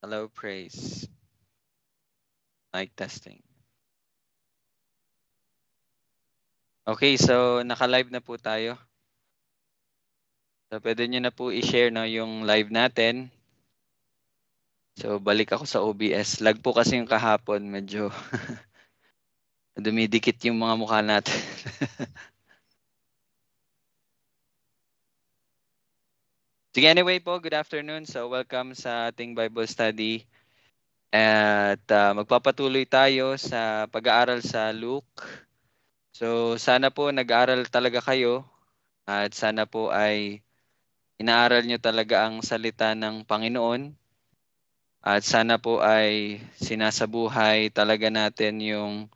Hello, praise. Mic testing. Okay, so naka-live na po tayo. So pwede nyo na po i-share yung live natin. So balik ako sa OBS. Lag po kasi yung kahapon, medyo dumidikit yung mga mukha natin. Sige, anyway po, good afternoon. So welcome sa ating Bible study. At magpapatuloy tayo sa pag-aaral sa Luke. So sana po nag-aaral talaga kayo at sana po ay inaaral nyo talaga ang salita ng Panginoon. At sana po ay sinasabuhay talaga natin yung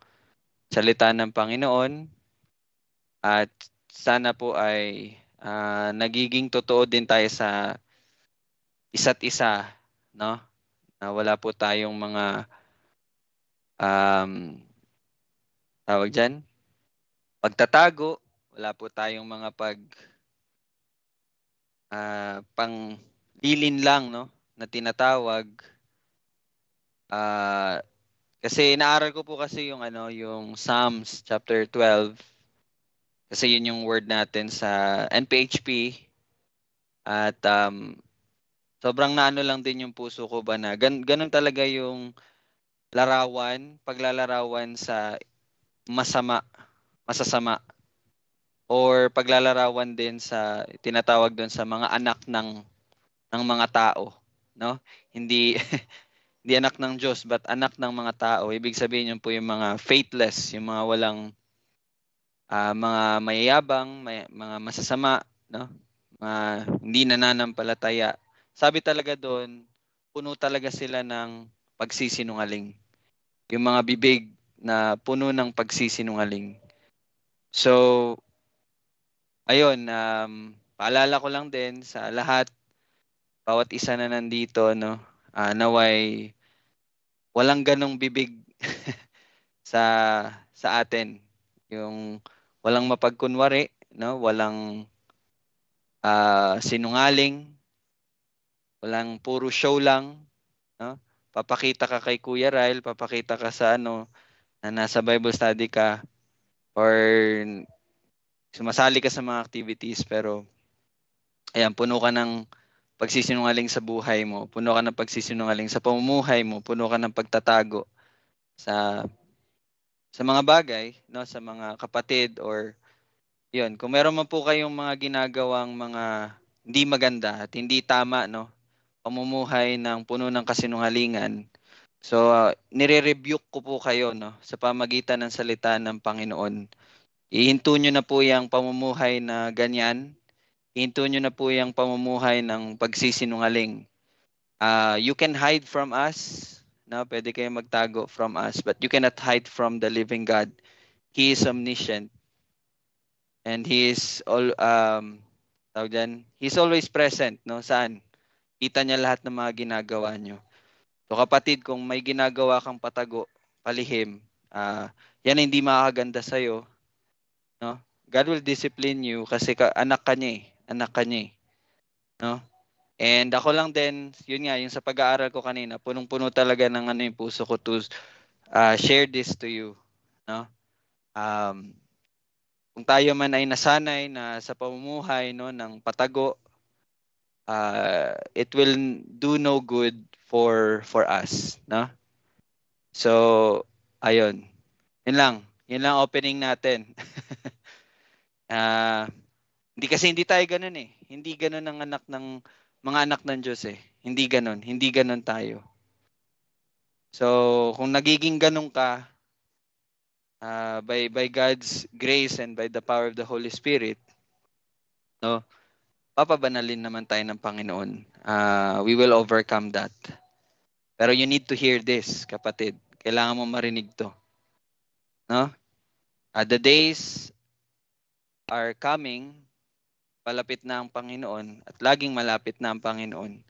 salita ng Panginoon. At sana po ay nagiging totoo din tayo sa isa't isa, no? Na wala po tayong mga tawag dyan, pagtatago, wala po tayong mga panglilin lang, no? Na tinatawag. Kasi inaaral ko po kasi yung Psalms chapter 12. Kasi yun yung word natin sa NPHP. At sobrang naano lang din yung puso ko ba na ganun talaga yung paglalarawan sa masasama, or paglalarawan din sa tinatawag doon sa mga anak ng mga tao, no? Hindi hindi anak ng Diyos but anak ng mga tao. Ibig sabihin yun po yung mga faithless, yung mga walang mga mayayabang, mga masasama, no? Mga hindi nananampalataya. Sabi talaga doon, puno talaga sila ng pagsisinungaling. Yung mga bibig na puno ng pagsisinungaling. So, ayun, paalala ko lang din sa lahat, bawat isa na nandito, no? Naway walang ganong bibig sa atin. Yung walang mapagkunwari, no? Walang sinungaling, walang puro show lang, no? Papakita ka kay Kuya Ryle, papakita ka sa na nasa Bible study ka or sumasali ka sa mga activities, pero ayan, puno ka ng pagsisinungaling sa buhay mo, puno ka ng pagsisinungaling sa pamumuhay mo, puno ka ng pagtatago sa mga bagay, no, sa mga kapatid, or yun, kung meron man po kayong mga ginagawang mga hindi maganda at hindi tama, no, pamumuhay ng puno ng kasinungalingan. So, nire-rebuke ko po kayo, no, sa pamagitan ng salita ng Panginoon. Ihinto nyo na po yung pamumuhay na ganyan. Ihinto nyo na po yung pamumuhay ng pagsisinungaling. You can hide from us, no, pwede kayong magtago from us, but you cannot hide from the living God. He is omniscient. And He is He's always present, no? Saan? Kita niya lahat ng mga ginagawa nyo. So kapatid, kung may ginagawa kang patago, palihim, yan hindi makakaganda sa'yo, no? God will discipline you kasi anak ka niya eh. Anak ka niya eh. No? And ako lang din, yun nga, yung sa pag-aaral ko kanina, punong-puno talaga ng yung puso ko to share this to you. No? Kung tayo man ay nasanay na sa pamumuhay, no, ng patago, it will do no good for us, no? So, ayun. Yun lang. Yun lang opening natin. Hindi tayo ganun eh. Hindi ganun ang mga anak ng Diyos eh. Hindi ganun. Hindi ganun tayo. So, kung nagiging ganun ka, by God's grace and by the power of the Holy Spirit, no, papabanalin naman tayo ng Panginoon. We will overcome that. Pero you need to hear this, kapatid. Kailangan mo marinig to. No? The days are coming, palapit na ang Panginoon, at laging malapit na ang Panginoon.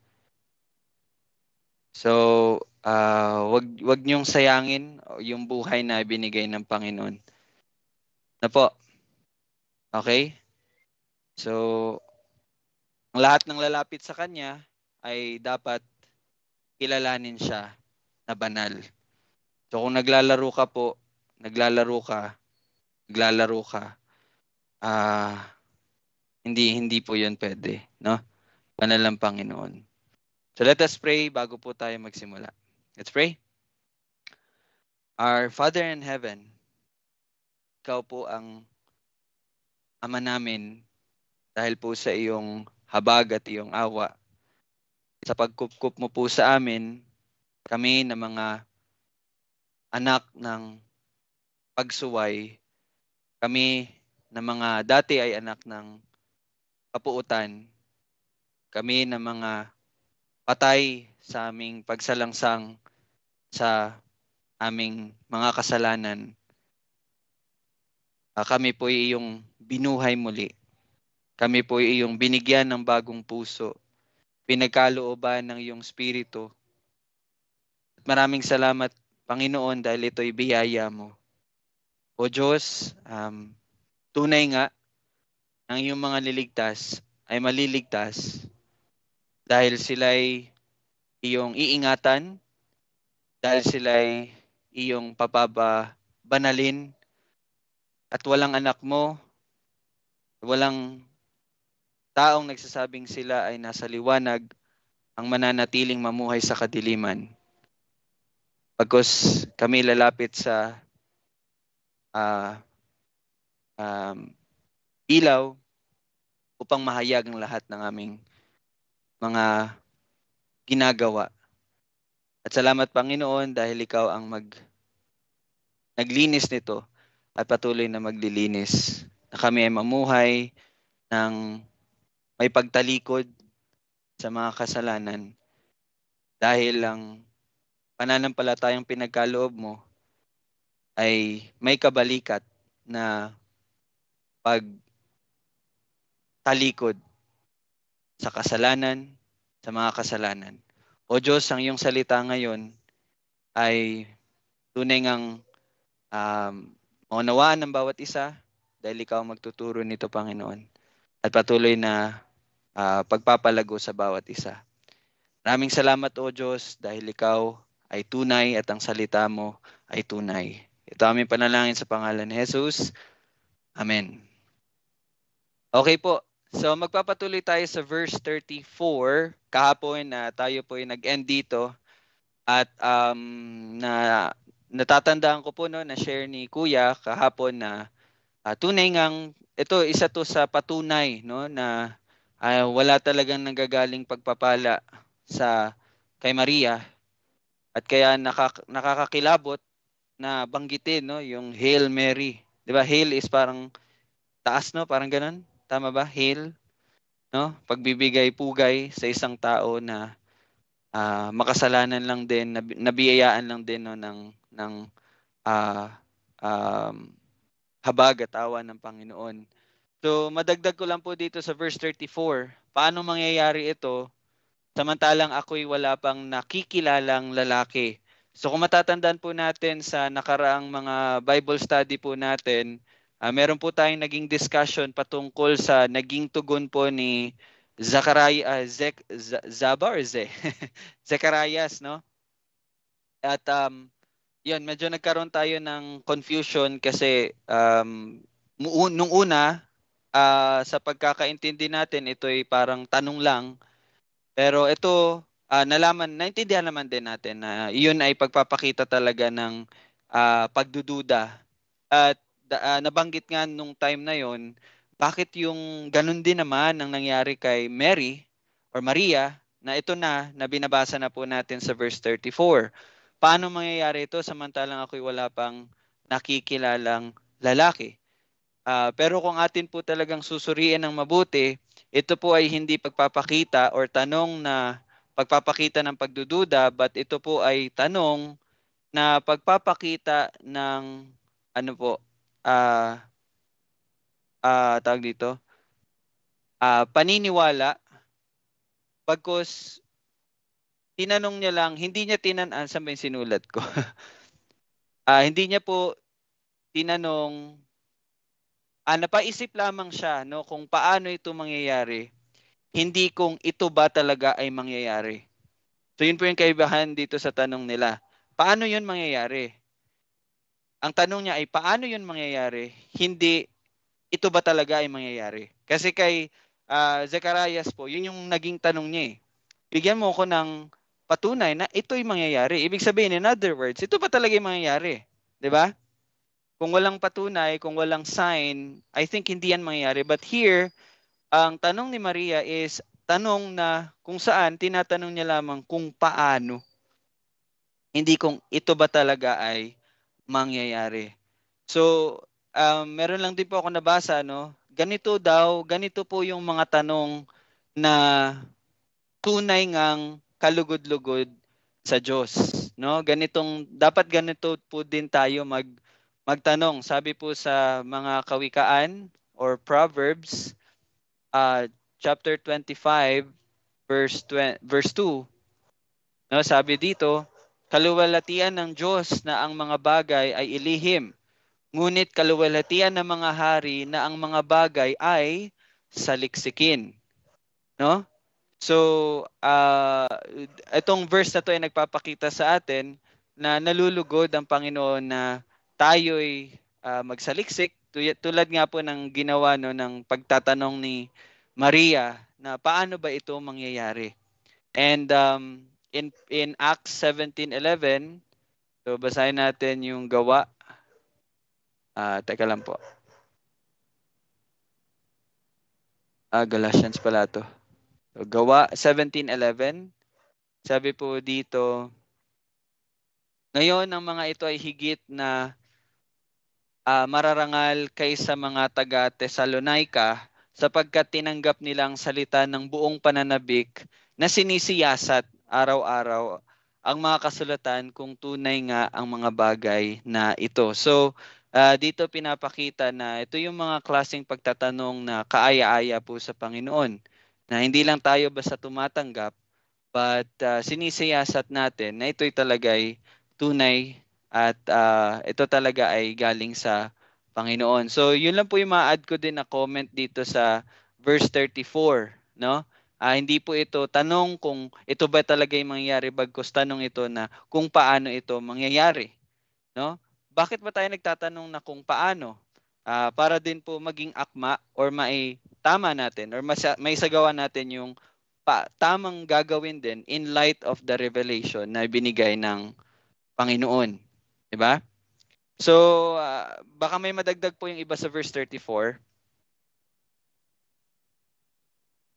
So, wag niyong sayangin yung buhay na binigay ng Panginoon. Na po? Okay? So, ang lahat ng lalapit sa Kanya ay dapat kilalanin siya na banal. So kung naglalaro ka po, naglalaro ka, hindi po 'yun pwede, no? Banal ng Panginoon. So let us pray bago po tayo magsimula. Let's pray. Our Father in heaven, ikaw po ang Ama namin dahil po sa iyong habag at iyong awa. Sa pagkupkup mo po sa amin, kami na mga anak ng pagsuway, kami na mga dati ay anak ng kapuutan, kami na mga patay sa aming pagsalangsang sa aming mga kasalanan. Kami po ay iyong binuhay muli. Kami po ay iyong binigyan ng bagong puso, pinagkalooban ng iyong spirito. At maraming salamat, Panginoon, dahil ito'y biyaya mo. O Diyos, tunay nga, ang iyong mga liligtas ay maliligtas dahil sila'y iyong iingatan, dahil sila'y iyong papabanalin, at walang anak mo, walang taong nagsasabing sila ay nasa liwanag ang mananatiling mamuhay sa kadiliman. Pagkos kami lalapit sa ilaw upang mahayag ang lahat ng aming mga ginagawa. At salamat, Panginoon, dahil ikaw ang naglinis nito at patuloy na maglilinis. Na kami ay mamuhay ng may pagtalikod sa mga kasalanan dahil ang pananampalatayang pinagkaloob mo ay may kabalikat na pagtalikod sa kasalanan, sa mga kasalanan. O Diyos, ang iyong salita ngayon ay tunay ngang maunawaan ng bawat isa dahil ikaw magtuturo nito, Panginoon. At patuloy na pagpapalago sa bawat isa. Maraming salamat, O Diyos, dahil ikaw ay tunay at ang salita mo ay tunay. Ito aming panalangin sa pangalan ni Jesus. Amen. Okay po. So magpapatuloy tayo sa verse 34. Kahapon na tayo po ay nag-end dito. At natatandaan ko po na share ni Kuya kahapon na tunay ngang ito isa to sa patunay na wala talagang nanggagaling pagpapala sa kay Maria at kaya nakakakilabot na banggitin yung Hail Mary. 'Di ba? Hail is parang taas, parang ganoon. Tama ba? Hail, pagbibigay pugay sa isang tao na makasalanan lang din, nabiyayaan lang din ng habag at awa ng Panginoon. So madagdag ko lang po dito sa verse 34, paano mangyayari ito samantalang ako'y wala pang nakikilalang lalaki? So kung matatandaan po natin sa nakaraang mga Bible study po natin, meron po tayong naging discussion patungkol sa naging tugon po ni Zacharias, no? At yun, medyo nagkaroon tayo ng confusion kasi nung una, sa pagkakaintindi natin, ito'y parang tanong lang. Pero ito, naintindihan naman din natin na iyon ay pagpapakita talaga ng pagdududa. At nabanggit nga nung time na yon, bakit yung ganun din naman ang nangyari kay Mary or Maria na ito na binabasa na po natin sa verse 34. Paano mangyayari ito samantalang ako'y wala pang nakikilalang lalaki? Pero kung atin po talagang susuriin ng mabuti, ito po ay hindi pagpapakita or tanong na pagpapakita ng pagdududa, but ito po ay tanong na pagpapakita ng tawag dito, paniniwala, pagkos tinanong niya lang, hindi niya saan ba yung sinulat ko? Hindi niya po tinanong, napaisip lamang siya kung paano ito mangyayari, hindi kung ito ba talaga ay mangyayari. So yun po yung kaibahan dito sa tanong nila. Paano yun mangyayari? Ang tanong niya ay paano yun mangyayari? Hindi ito ba talaga ay mangyayari? Kasi kay Zacarias po, yun yung naging tanong niya eh. Bigyan mo ko ng patunay na ito'y mangyayari. Ibig sabihin, in other words, ito ba talaga yung mangyayari? 'Di ba? Kung walang patunay, kung walang sign, I think hindi yan mangyayari. But here, ang tanong ni Maria is tanong na kung saan tinatanong niya lamang kung paano. Hindi kung ito ba talaga ay mangyayari. So, meron lang din po ako nabasa, no? Ganito po yung mga tanong na tunay ngang kalugod-lugod sa Diyos, no? Dapat ganito po din tayo magtanong. Sabi po sa mga kawikaan or Proverbs, chapter 25, verse 2, no? Sabi dito, kaluwalhatian ng Diyos na ang mga bagay ay ilihim. Ngunit kaluwalhatian ng mga hari na ang mga bagay ay saliksikin. No? So, itong verse na to ay nagpapakita sa atin na nalulugod ang Panginoon na tayo'y magsaliksik. Tulad nga po ng ginawa no, ng pagtatanong ni Maria na paano ba ito mangyayari. And in Acts 17:11, so basahin natin yung gawa. Teka lang po. Galatians pala to. So, gawa 17:11. Sabi po dito, ngayon ang mga ito ay higit na mararangal kaysa mga taga Thessalonica sapagkat tinanggap nilang salita ng buong pananabik na sinisiyasat araw-araw ang mga kasulatan kung tunay nga ang mga bagay na ito. So, dito pinapakita na ito yung mga klaseng pagtatanong na kaaya-aya po sa Panginoon. Na hindi lang tayo basta tumatanggap, but sinisiyasat natin na ito'y talaga'y tunay at ito talaga ay galing sa Panginoon. So, yun lang po yung ma-add ko din na comment dito sa verse 34, no? Hindi po ito tanong kung ito ba talaga yung mangyayari, bagkus tanong ito na kung paano ito mangyayari, no? Bakit ba tayo nagtatanong na kung paano? Para din po maging akma or tama natin or may sagawa natin yung tamang gagawin din in light of the revelation na binigay ng Panginoon. 'Di ba? So, baka may madagdag po yung iba sa verse 34.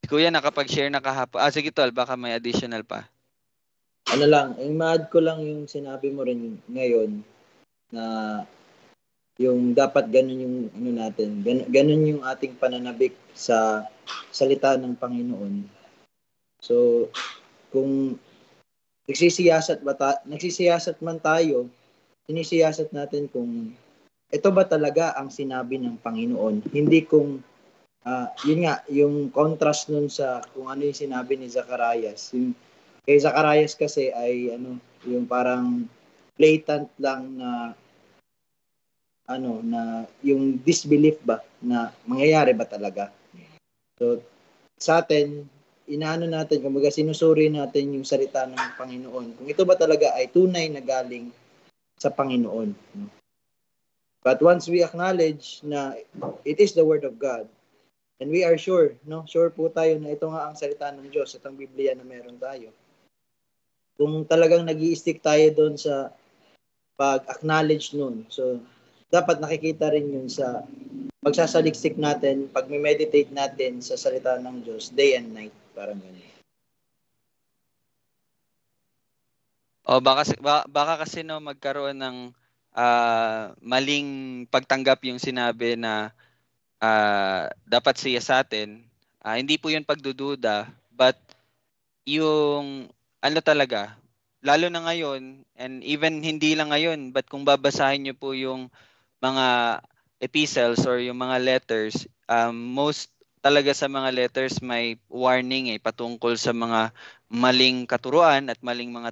Si Kuya nakapag-share na kahapon. Sige tol, baka may additional pa. Ano lang, ma-add ko lang yung sinabi mo rin ngayon na yung dapat ganun yung ano natin, ganun yung ating pananabik sa salita ng Panginoon. So, kung nagsisiyasat man tayo, sinisiyasat natin kung ito ba talaga ang sinabi ng Panginoon. Hindi kung yun nga, yung contrast nun sa kung ano yung sinabi ni Zacarias. Kay Zacarias kasi ay yung parang blatant lang na yung disbelief ba na mangyayari ba talaga. So sa atin, inaano natin, kumbaga sinusuri natin yung salita ng Panginoon. Kung ito ba talaga ay tunay na galing sa Panginoon. But once we acknowledge na it is the Word of God, and we are sure, sure po tayo na ito nga ang salita ng Diyos, itong Biblia na meron tayo. Kung talagang nag-i-stick tayo doon sa pag-acknowledge nun, so dapat nakikita rin yun sa pagsasaliksik natin, pag-meditate natin sa salita ng Diyos, day and night, parang ganyan. Baka kasi no magkaroon ng maling pagtanggap yung sinabi na dapat siya sa atin. Hindi po yun pagdududa, but yung ano talaga, lalo na ngayon, and even hindi lang ngayon, but kung babasahin niyo po yung mga epistles or yung mga letters, most talaga sa mga letters may warning patungkol sa mga maling katuruan at maling mga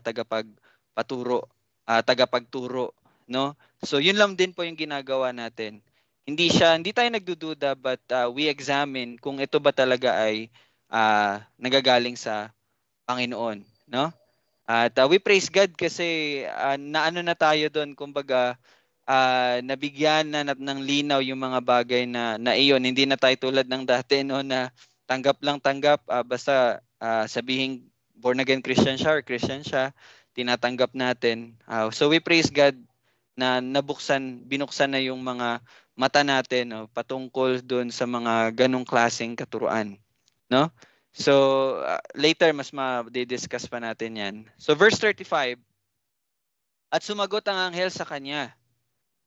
tagapagturo, no? So yun lang din po yung ginagawa natin. Hindi tayo nagdududa, but we examine kung ito ba talaga ay nagagaling sa Panginoon, no? At we praise God kasi naano na tayo doon, kumbaga nabigyan na ng linaw yung mga bagay na iyon. Hindi na tayo tulad ng dati, no, na tanggap lang tanggap, basta sabihin born again Christian siya or Christian siya, tinatanggap natin. So we praise God na binuksan na yung mga mata natin, no, patungkol doon sa mga ganong klaseng katuruan, no? So later mas ma-discuss pa natin 'yan. So verse 35, at sumagot ang anghel sa kanya,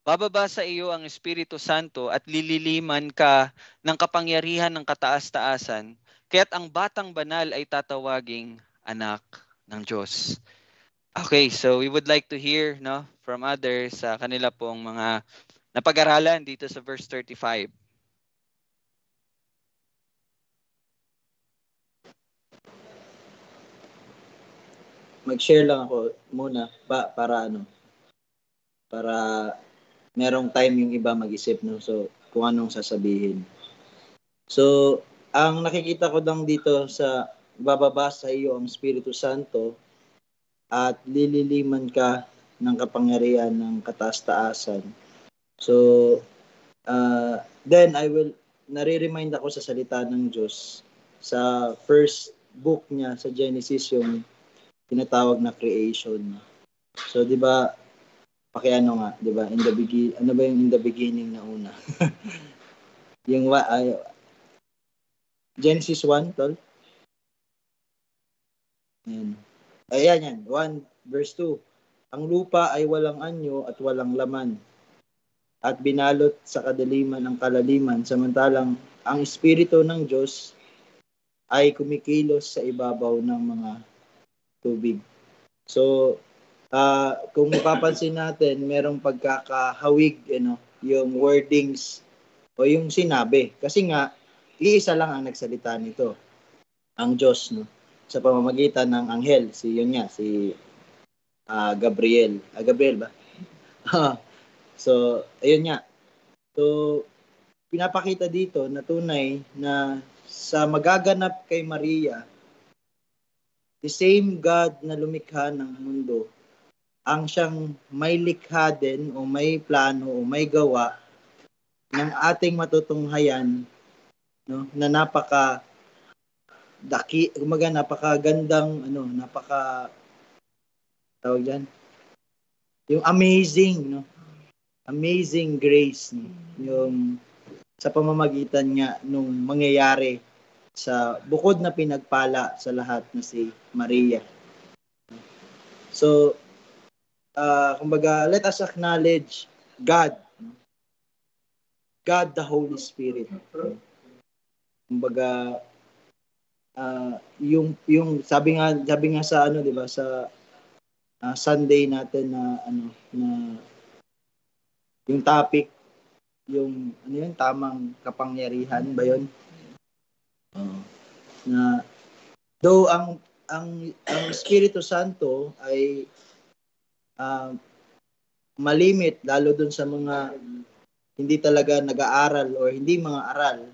bababa sa iyo ang Espiritu Santo at lililiman ka ng kapangyarihan ng kataas-taasan, kaya't ang batang banal ay tatawaging anak ng Diyos. Okay, so we would like to hear, no, from others sa kanila pong mga napag-aralan dito sa verse 35. Mag-share lang ako muna para merong time yung iba mag-isip, no? So, kung anong sasabihin. So, ang nakikita ko lang dito sa bababa sa iyo ang Espiritu Santo at lililiman ka ng kapangyarihan ng kataas-taasan. So, then I will nare-remind ako sa salita ng Diyos sa first book niya sa Genesis, yung tinatawag na creation. So, 'di ba, pakiano nga, 'di ba? In the beginning, ano ba yung in the beginning na una? Yung Genesis 1, tol. Ayan. Ayan yan. 1 verse 2. Ang lupa ay walang anyo at walang laman at binalot sa kadaliman ng kalaliman, samantalang ang Espiritu ng Diyos ay kumikilos sa ibabaw ng mga tubig. So, kung mapapansin natin, merong pagkakahawig, yung wordings o yung sinabi. Kasi nga, iisa lang ang nagsalita nito, ang Diyos, no? Sa pamamagitan ng anghel, si Gabriel. Gabriel ba? So, ayun nga. So, pinapakita dito na tunay na sa magaganap kay Maria, the same God na lumikha ng mundo, ang siyang may likha din o may plano o may gawa ng ating matutunghayan, no, na napakagandang, tawag diyan, yung amazing, no, amazing grace, no, yung sa pamamagitan nga nung mangyayari sa bukod na pinagpala sa lahat na si Maria. So, kumbaga, let us acknowledge God, God the Holy Spirit. Kumbaga, yung sabi nga sa ano, 'di ba, sa Sunday natin na yung topic, yung tamang kapangyarihan ba 'yon? Na though ang Espiritu Santo ay malimit lalo dun sa mga hindi talaga nag-aaral o hindi mga aral,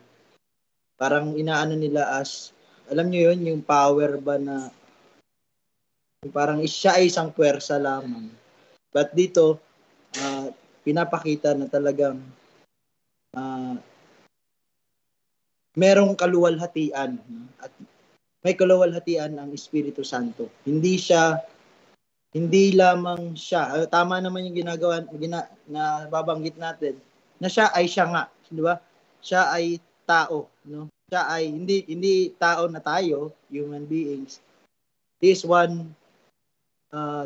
parang inaano nila as, alam niyo 'yon, yung power ba na parang siya ay isang puwersa lamang. But dito, pinapakita na talagang merong kaluwalhatian, at may kaluwalhatian ang Espiritu Santo. Hindi lamang siya, tama naman yung na babanggit natin, na siya ay siya nga, di ba? Siya ay tao, no? Siya ay hindi tao na tayo, human beings. He is one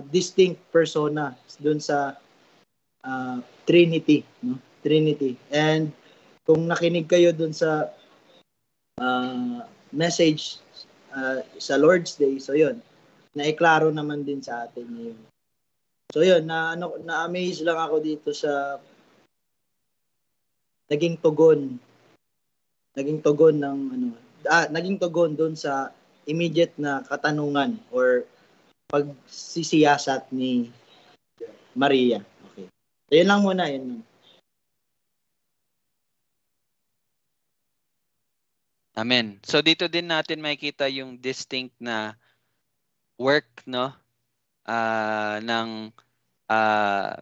distinct persona doon sa Trinity, no? Trinity. And kung nakinig kayo doon sa message sa Lord's Day, so yun, naiklaro naman din sa atin yun. So yun, na-amaze lang ako dito sa naging tugon doon sa immediate na katanungan or pagsisiyasat ni Maria. Okay. So yun lang muna, yun. Amen. So dito din natin makikita yung distinct na work, no, ng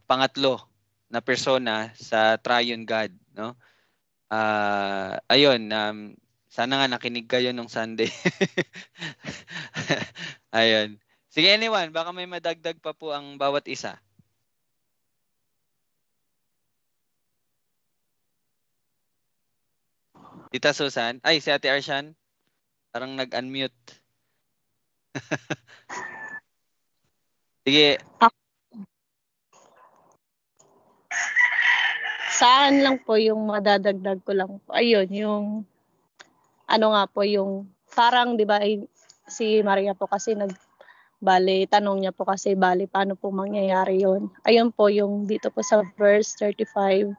pangatlo na persona sa Triune God, no? Ayun, sana nga nakinig kayo nung Sunday. Ayun. Sige, anyone, baka may madagdag pa po ang bawat isa. Tita Susan? Ay, si Ate Arshan? Parang nag-unmute. Sige. Saan lang po yung madadagdag ko lang po. Ayun, yung ano nga po yung parang 'di ba si Maria po kasi tanong niya po kasi paano po mangyayari yon. Ayun po yung dito po sa verse 35,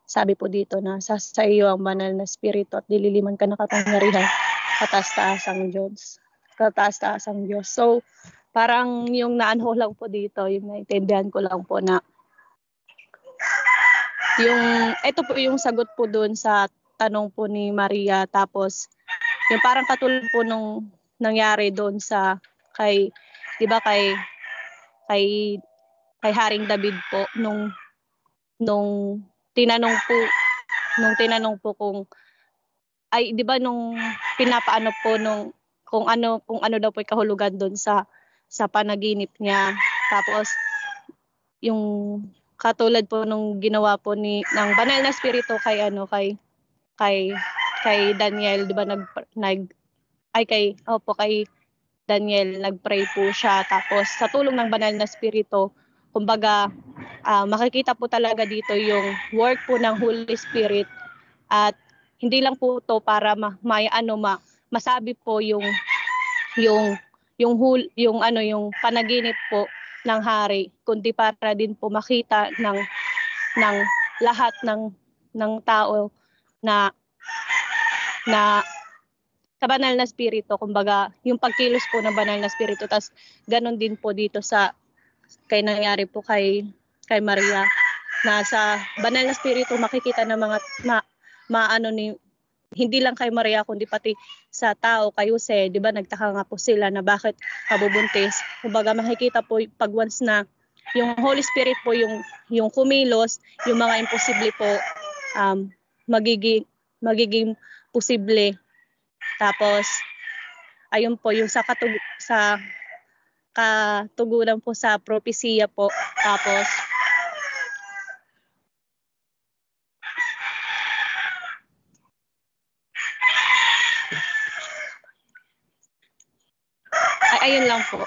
sabi po dito na sa iyo ang banal na spirito at dililiman ka ng kapangyarihan kataas-taasang Diyos. Kataas-taasang Diyos. So, parang yung naano lang po dito, yung naintindihan ko lang po na ito po yung sagot po doon sa tanong po ni Maria, tapos yung parang katulad po nung nangyari doon sa kay 'di ba kay Haring David po nung tinanong po kung ay 'di ba nung pinapaano po kung ano daw po yung kahulugan doon sa panaginip niya, tapos yung katulad po nung ginawa po ng banal na espiritu kay Daniel, 'di ba kay Daniel nagpray po siya, tapos sa tulong ng banal na espiritu, kumbaga makikita po talaga dito yung work po ng Holy Spirit, at hindi lang po to para masabi po yung panaginip po ng hari, kundi para din po makita ng lahat ng tao na sa banal na spirito, kumbaga yung pagkilos po ng banal na spirito. Tas ganun din po dito kay nangyari po kay Maria, na sa banal na spirito makikita ng mga hindi lang kay Maria kundi pati sa tao, kay Jose, 'di ba nagtaka nga po sila na bakit kabubuntis. Kumbaga makikita po pag once na yung Holy Spirit po yung kumilos, yung mga imposible po magiging posible. Tapos ayun po yung sa katugunan po sa propesya po. Tapos ayun lang po.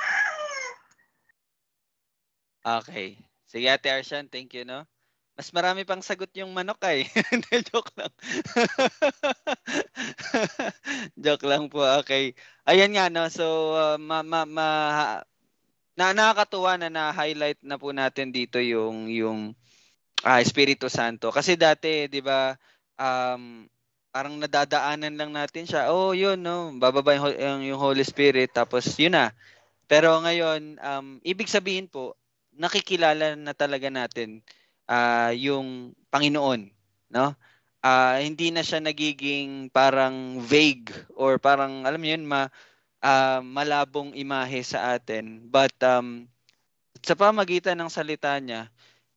Okay. Sige, Ate Arshan, thank you, no? Mas marami pang sagot yung manok ay. Joke lang. Joke lang po. Okay. Ayan nga, no? So, nakakatuwa na na-highlight na po natin dito yung Espiritu Santo. Kasi dati, 'di ba, parang nadadaanan lang natin siya. Oh, yun, no. Bababa yung Holy Spirit, tapos yun na. Pero ngayon, ibig sabihin po, nakikilala na talaga natin yung Panginoon, no? Hindi na siya nagiging parang vague or parang alam mo yun, malabong imahe sa atin. But sa pamagitan ng salita niya,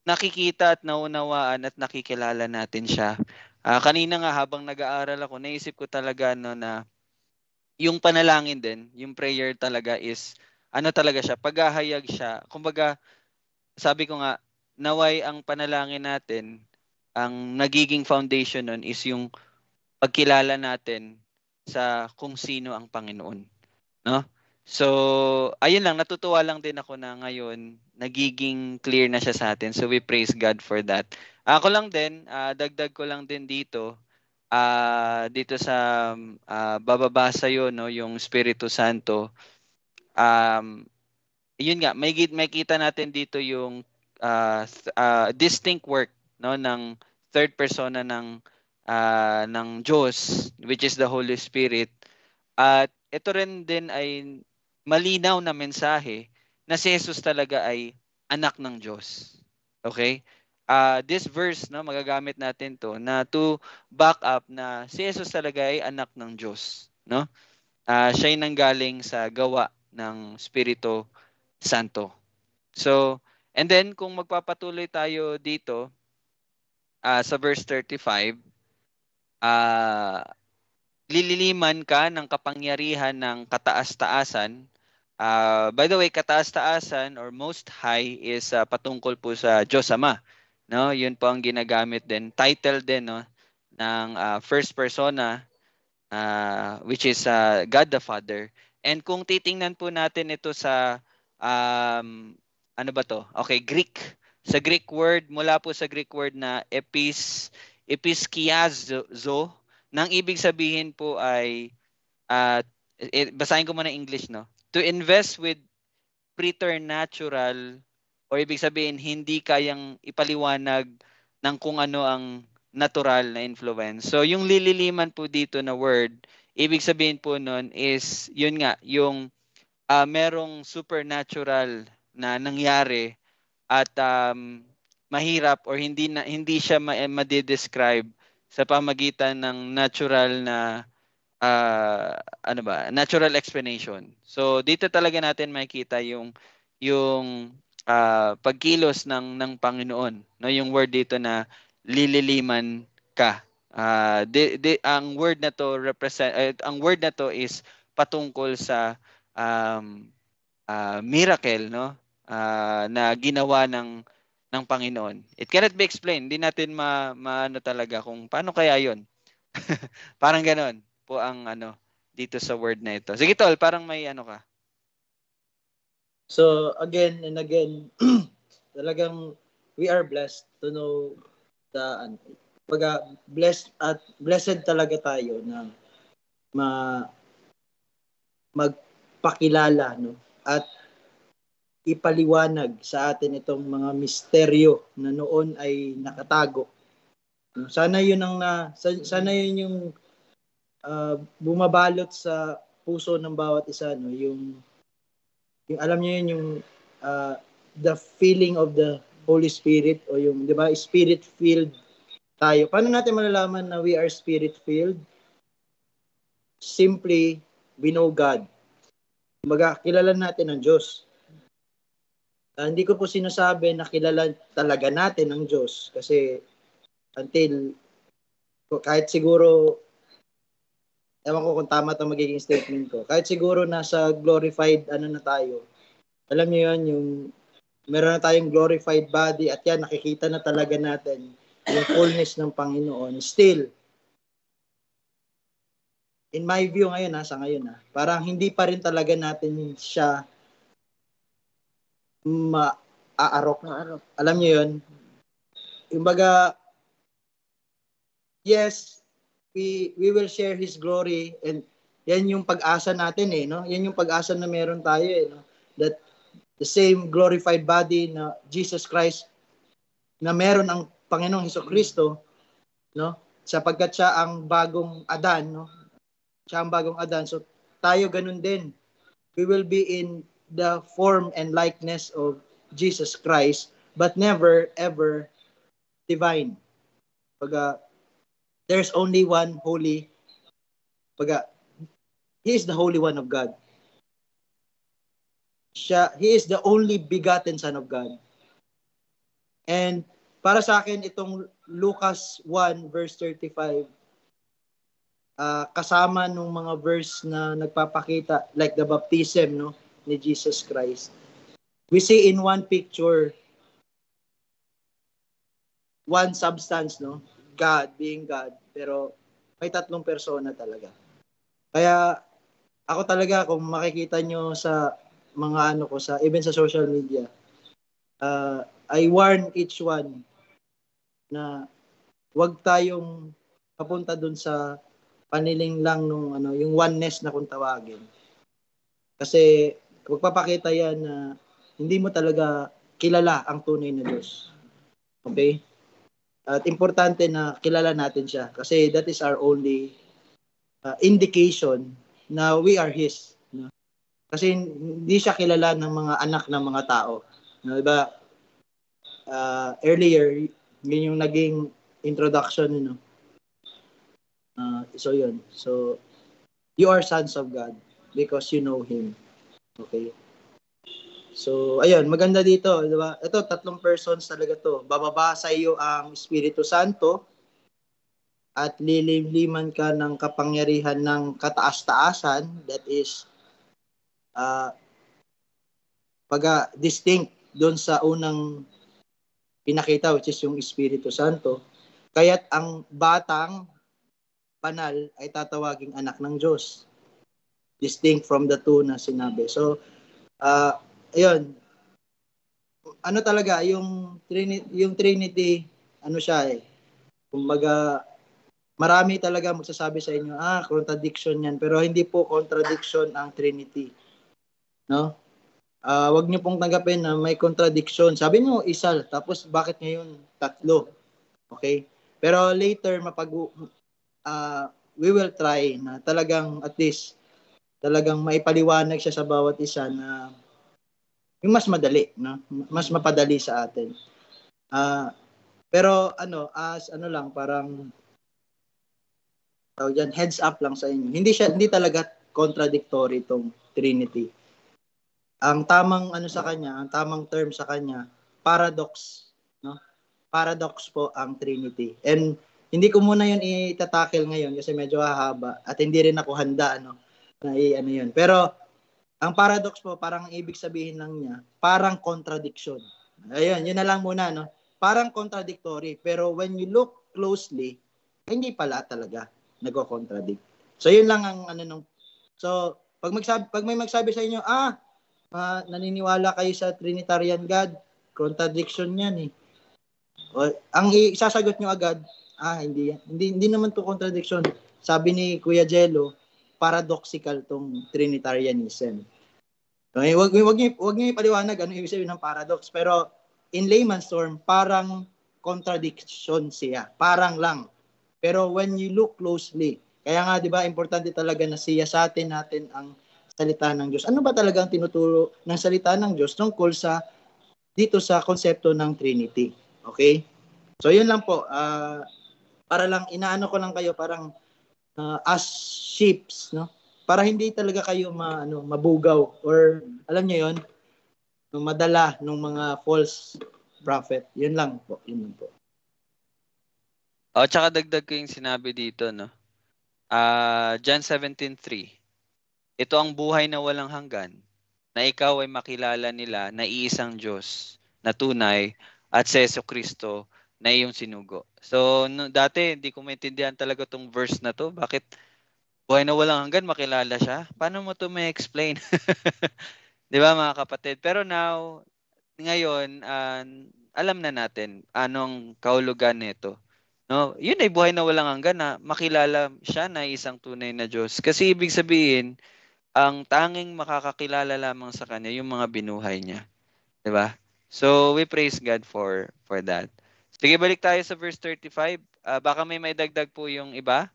nakikita at naunawaan at nakikilala natin siya. Kanina nga habang nag-aaral ako, naisip ko talaga no, na yung panalangin din, yung prayer talaga is ano talaga siya, paghahayag siya. Kumbaga, sabi ko nga, naway ang panalangin natin, ang nagiging foundation nun is yung pagkilala natin sa kung sino ang Panginoon, no? So, ayun lang, natutuwa lang din ako na ngayon nagiging clear na siya sa atin. So we praise God for that. Ako lang din, dagdag ko lang din dito dito sa bababasa yun, no, yung Espiritu Santo. Yun nga, may kita natin dito yung distinct work, no, ng third persona ng Diyos, which is the Holy Spirit. At ito rin din ay malinaw na mensahe na si Jesus talaga ay anak ng Diyos. Okay? This verse, no, magagamit natin to na to back up na si Jesus talaga ay anak ng Diyos, no? Siya ay nanggaling sa gawa ng Espiritu Santo. So, and then kung magpapatuloy tayo dito sa verse 35, lililiman ka ng kapangyarihan ng kataas-taasan. By the way, kataas-taasan or most high is patungkol po sa Diyos Ama. No, yun po ang ginagamit din. Title din, no, ng first persona, which is God the Father. And kung titingnan po natin ito sa ano ba to? Okay, Greek. Sa Greek word, mula po sa Greek word na episkiazo, nang ibig sabihin po ay basahin ko muna English, no? To invest with preternatural, o ibig sabihin hindi kayang ipaliwanag ng kung ano ang natural na influence. So yung lililiman po dito na word, ibig sabihin po nun is yun nga, yung merong supernatural na nangyari at mahirap or hindi siya ma-describe sa pamagitan ng natural na natural explanation. So dito talaga natin makikita yung pagkilos ng Panginoon, no, yung word dito na lililiman ka. Ang word na to ang word na to is patungkol sa miracle, no, na ginawa ng Panginoon. It cannot be explained. Hindi natin maano talaga kung paano kaya 'yon. Parang ganoon po ang dito sa word na ito. Sige tol, parang may ano ka. So again and again, talagang we are blessed to know the blessed talaga tayo na magpakilala, no, at ipaliwanag sa atin itong mga misteryo na noon ay nakatago. Sana yun yung bumabalot sa puso ng bawat isa, no, yung alam niyo yun, yung the feeling of the Holy Spirit, o yung, di ba, spirit filled tayo. Paano natin malalaman na we are spirit filled? Simply, we know God. Kumbaga, kilala natin ang Diyos. Hindi ko po sinasabi na kilala talaga natin ang Diyos, kasi until kahit siguro, ewan ko kung tama ito magiging statement ko, kahit siguro nasa glorified na tayo, alam niyo yun, yung meron na tayong glorified body at yan, nakikita na talaga natin yung fullness ng Panginoon. Still, in my view ngayon, sa ngayon, parang hindi pa rin talaga natin siya maaarok. Alam niyo yun? Yung baga, yes, we will share His glory, and yan yung pag-asa natin, no? Yan yung pag-asa na meron tayo, no? That the same glorified body na Jesus Christ na meron ang Panginoong Hesukristo, no? Sapagkat siya ang bagong Adan, no? Siya ang bagong Adan. So tayo ganun din. We will be in the form and likeness of Jesus Christ, but never ever divine. There's only one holy. He is the Holy One of God. He is the only begotten Son of God. And para sa akin, itong Lucas 1 verse 35, kasama nung mga verse na nagpapakita, like the baptism, no, ni Jesus Christ. We see in one picture, one substance, no, God, being God, pero may tatlong persona talaga. Kaya ako talaga, kung makikita nyo sa mga even sa social media, I warn each one na wag tayong papunta dun sa paniling lang nung yung oneness na kung tawagin. Kasi magpapakita yan na hindi mo talaga kilala ang tunay na Diyos. Okay? At importante na kilala natin siya, kasi that is our only indication na we are His. No? Kasi hindi siya kilala ng mga anak ng mga tao. No, diba? Earlier, yun yung naging introduction, no? So yun. So, you are sons of God because you know Him. Okay? So, ayun, maganda dito, di ba? Ito, 3 persons talaga to. Bababa sa iyo ang Espiritu Santo at lilimliman ka ng kapangyarihan ng kataas-taasan, that is distinct doon sa unang pinakita, which is yung Espiritu Santo. Kaya't ang batang banal ay tatawaging anak ng Diyos. Distinct from the two na sinabi. So, ayun, ano talaga, yung Trinity, ano siya kumbaga, marami talaga magsasabi sa inyo, contradiction yan. Pero hindi po contradiction ang Trinity. No? Wag niyo pong tanggapin na may contradiction. Sabi niyo, isa, tapos bakit ngayon 3? Okay? Pero later, we will try na talagang at least, talagang maipaliwanag siya sa bawat isa na yung mas madali, no? Mas mapadali sa atin. Pero lang, parang heads up lang sa inyo. Hindi talaga contradictory itong Trinity. Ang tamang sa kanya, ang tamang term sa kanya, paradox, no? Paradox po ang Trinity. And hindi ko muna 'yun itatackle ngayon kasi medyo hahaba at hindi rin ako handa na yun. Pero ang paradox po, parang ibig sabihin lang niya, parang contradiction. Ayun, yun na lang muna, no? Parang contradictory, pero when you look closely, hindi pala talaga nagko-contradict. So yun lang ang So pag may magsabi sa inyo, naniniwala kayo sa Trinitarian God, contradiction 'yan O, ang isasagot nyo agad, hindi naman to contradiction. Sabi ni Kuya Jello, paradoxical tong Trinitarianism. Okay, wag niyo ipaliwanag ano ibig sabihin ng paradox, pero in layman's term, parang contradiction siya. Parang lang. Pero when you look closely, kaya nga 'di ba importante talaga na siyasatin natin ang salita ng Diyos. Ano ba talaga ang tinuturo ng salita ng Diyos tungkol sa dito sa konsepto ng Trinity? Okay? So yun lang po. Para lang inaano ko lang kayo parang as sheeps, no? Para hindi talaga kayo mabugaw or alam niyo yon, madala ng mga false prophet. Yun lang po. Tsaka dagdag ko yung sinabi dito, no? John 17:3. Ito ang buhay na walang hanggan, na ikaw ay makilala nila na iisang Diyos na tunay at si Jesucristo na iyong sinugo. So, dati hindi ko maintindihan talaga tong verse na to. Bakit buhay na walang hanggan, makilala siya? Paano mo to may explain? 'Di ba mga kapatid? Pero ngayon, alam na natin anong kahulugan nito. No, yun ay buhay na walang hanggan na makilala siya na isang tunay na Diyos. Kasi ibig sabihin, ang tanging makakakilala lamang sa kanya yung mga binuhay niya, 'di ba? So we praise God for that. Sige, balik tayo sa verse 35. Baka may dagdag po yung iba.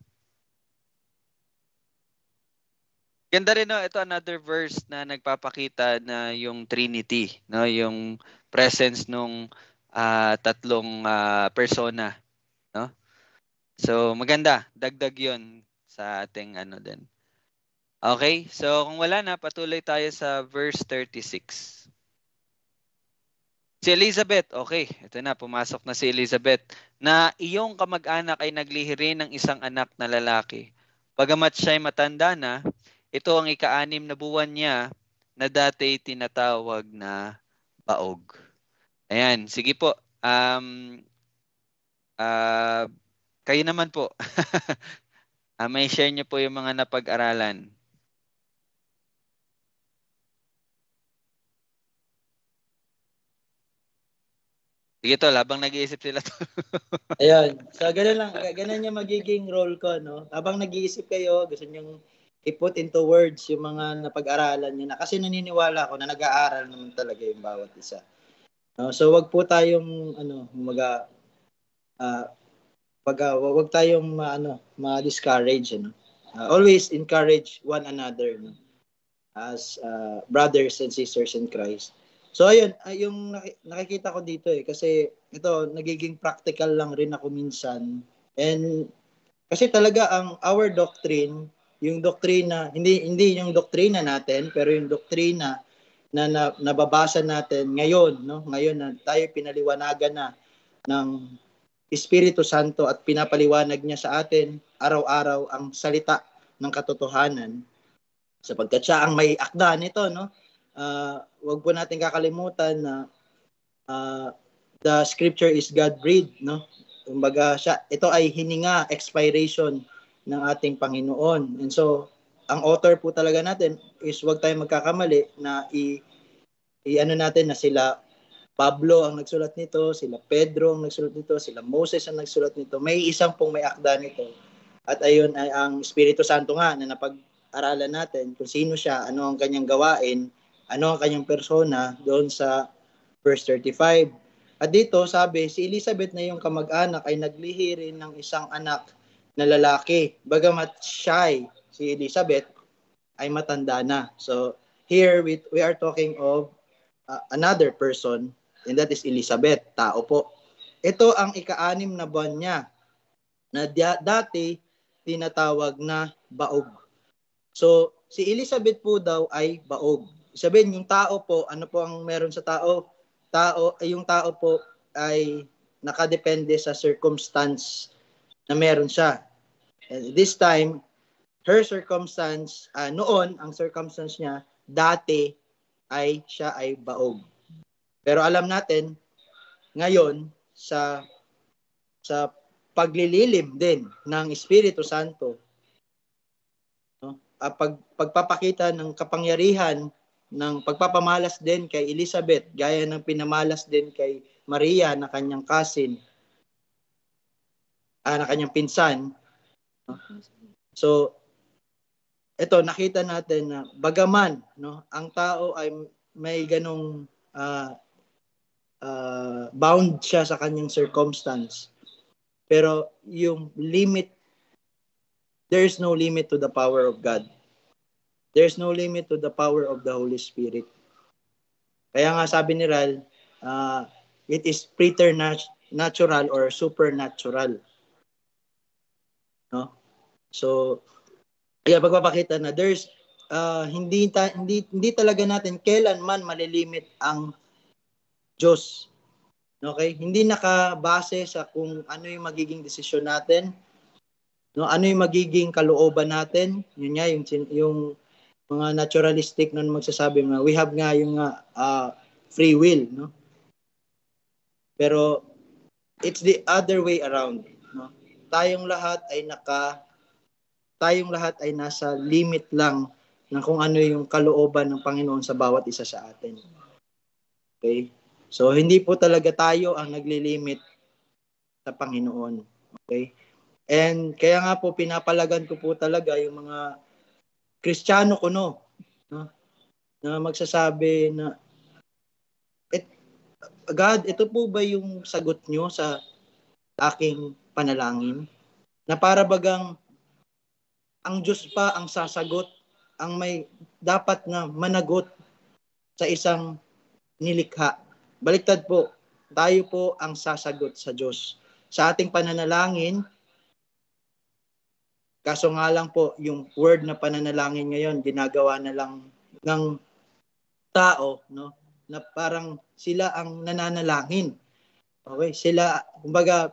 Ganda rin, no? Ito another verse na nagpapakita na yung Trinity, no? Yung presence nung tatlong persona, no? So maganda, dagdag 'yon sa ating din. Okay? So kung wala na, patuloy tayo sa verse 36. Si Elizabeth, okay, ito na, pumasok na si Elizabeth, na iyong kamag-anak ay naglihiri ng isang anak na lalaki. Bagamat siya'y matanda na, ito ang ika-6 na buwan niya na dati tinatawag na baog. Ayan, sige po. Kayo naman po. May share niyo po yung mga napag-aralan. Sige to, labang nag-iisip sila to. Ayun. So, ganun yung magiging role ko, no? Habang nag-iisip kayo, gusto nyo i-put into words yung mga napag-aralan nyo na. Kasi naniniwala ako na nag-aaral naman talaga yung bawat isa. So, wag po tayong, wag tayong ma-discourage, always encourage one another, no? As brothers and sisters in Christ. So ayun, yung nakikita ko dito kasi ito nagiging practical lang rin ako minsan. And kasi talaga our doctrine, yung doktrina, hindi yung doktrina natin, pero yung doktrina na nababasa natin ngayon, no? Ngayon na tayo pinaliwanagan na ng Espiritu Santo at pinapaliwanag niya sa atin araw-araw ang salita ng katotohanan. Sapagkat siya ang may akda nito, no? Wag po natin kakalimutan na the scripture is God-breathed, no? Kumbaga ito ay hininga, expiration ng ating Panginoon. And so, ang author po talaga natin is wag tayong magkakamali na i-ano natin na sila Pablo ang nagsulat nito, sila Pedro ang nagsulat nito, sila Moses ang nagsulat nito. May isang pong may akda nito. At ayun ay ang Espiritu Santo nga na napag-aralan natin kung sino siya, ano ang kanyang gawain, ano ang kanyang persona doon sa verse 35. At dito sabi, si Elizabeth na yung kamag-anak ay naglihi rin ng isang anak na lalaki. Bagamat shy, si Elizabeth ay matanda na. So here we are talking of another person, and that is Elizabeth, tao po. Ito ang ika-6 na buwan niya na dati tinatawag na baog. So si Elizabeth po daw ay baog. Sabihin yung tao po, ano po ang meron sa tao? Yung tao po ay nakadepende sa circumstance na meron siya. And this time, her circumstance, noon, ang circumstance niya, dati ay siya ay baog. Pero alam natin, ngayon, sa paglililim din ng Espiritu Santo, no? Pagpapakita ng kapangyarihan ng pagpapamalas din kay Elizabeth, gaya ng pinamalas din kay Maria na kanyang cousin, na kanyang pinsan. So, ito, nakita natin na bagaman, no, ang tao ay may ganong bound siya sa kanyang circumstance. Pero yung limit, there's no limit to the power of God. There's no limit to the power of the Holy Spirit. Kaya nga sabi ni Ral, it is preternatural or supernatural. No? So, kaya pagpapakita na there's hindi talaga natin kailanman malilimit ang Diyos. Okay? Hindi nakabase sa kung ano yung magiging desisyon natin, no? Ano yung magiging kalooban natin. Yun nga yung mga naturalistic na magsasabi na we have nga yung free will, no? Pero it's the other way around, no? Tayong lahat ay nasa limit lang ng kung ano yung kalooban ng Panginoon sa bawat isa sa atin. Okay? So hindi po talaga tayo ang naglilimit sa Panginoon. Okay? And kaya nga po pinapalagan ko po talaga yung mga Kristiyano kuno, no? Na magsasabi na God, ito po ba yung sagot nyo sa aking panalangin? Na para bagang ang Diyos pa ang sasagot, ang may dapat na managot sa isang nilikha. Baliktad po, tayo po ang sasagot sa Diyos. Sa ating pananalangin, kaso nga lang po, yung word na pananalangin ngayon, ginagawa na lang ng tao, no? Na parang sila ang nananalangin. Okay, sila, kumbaga,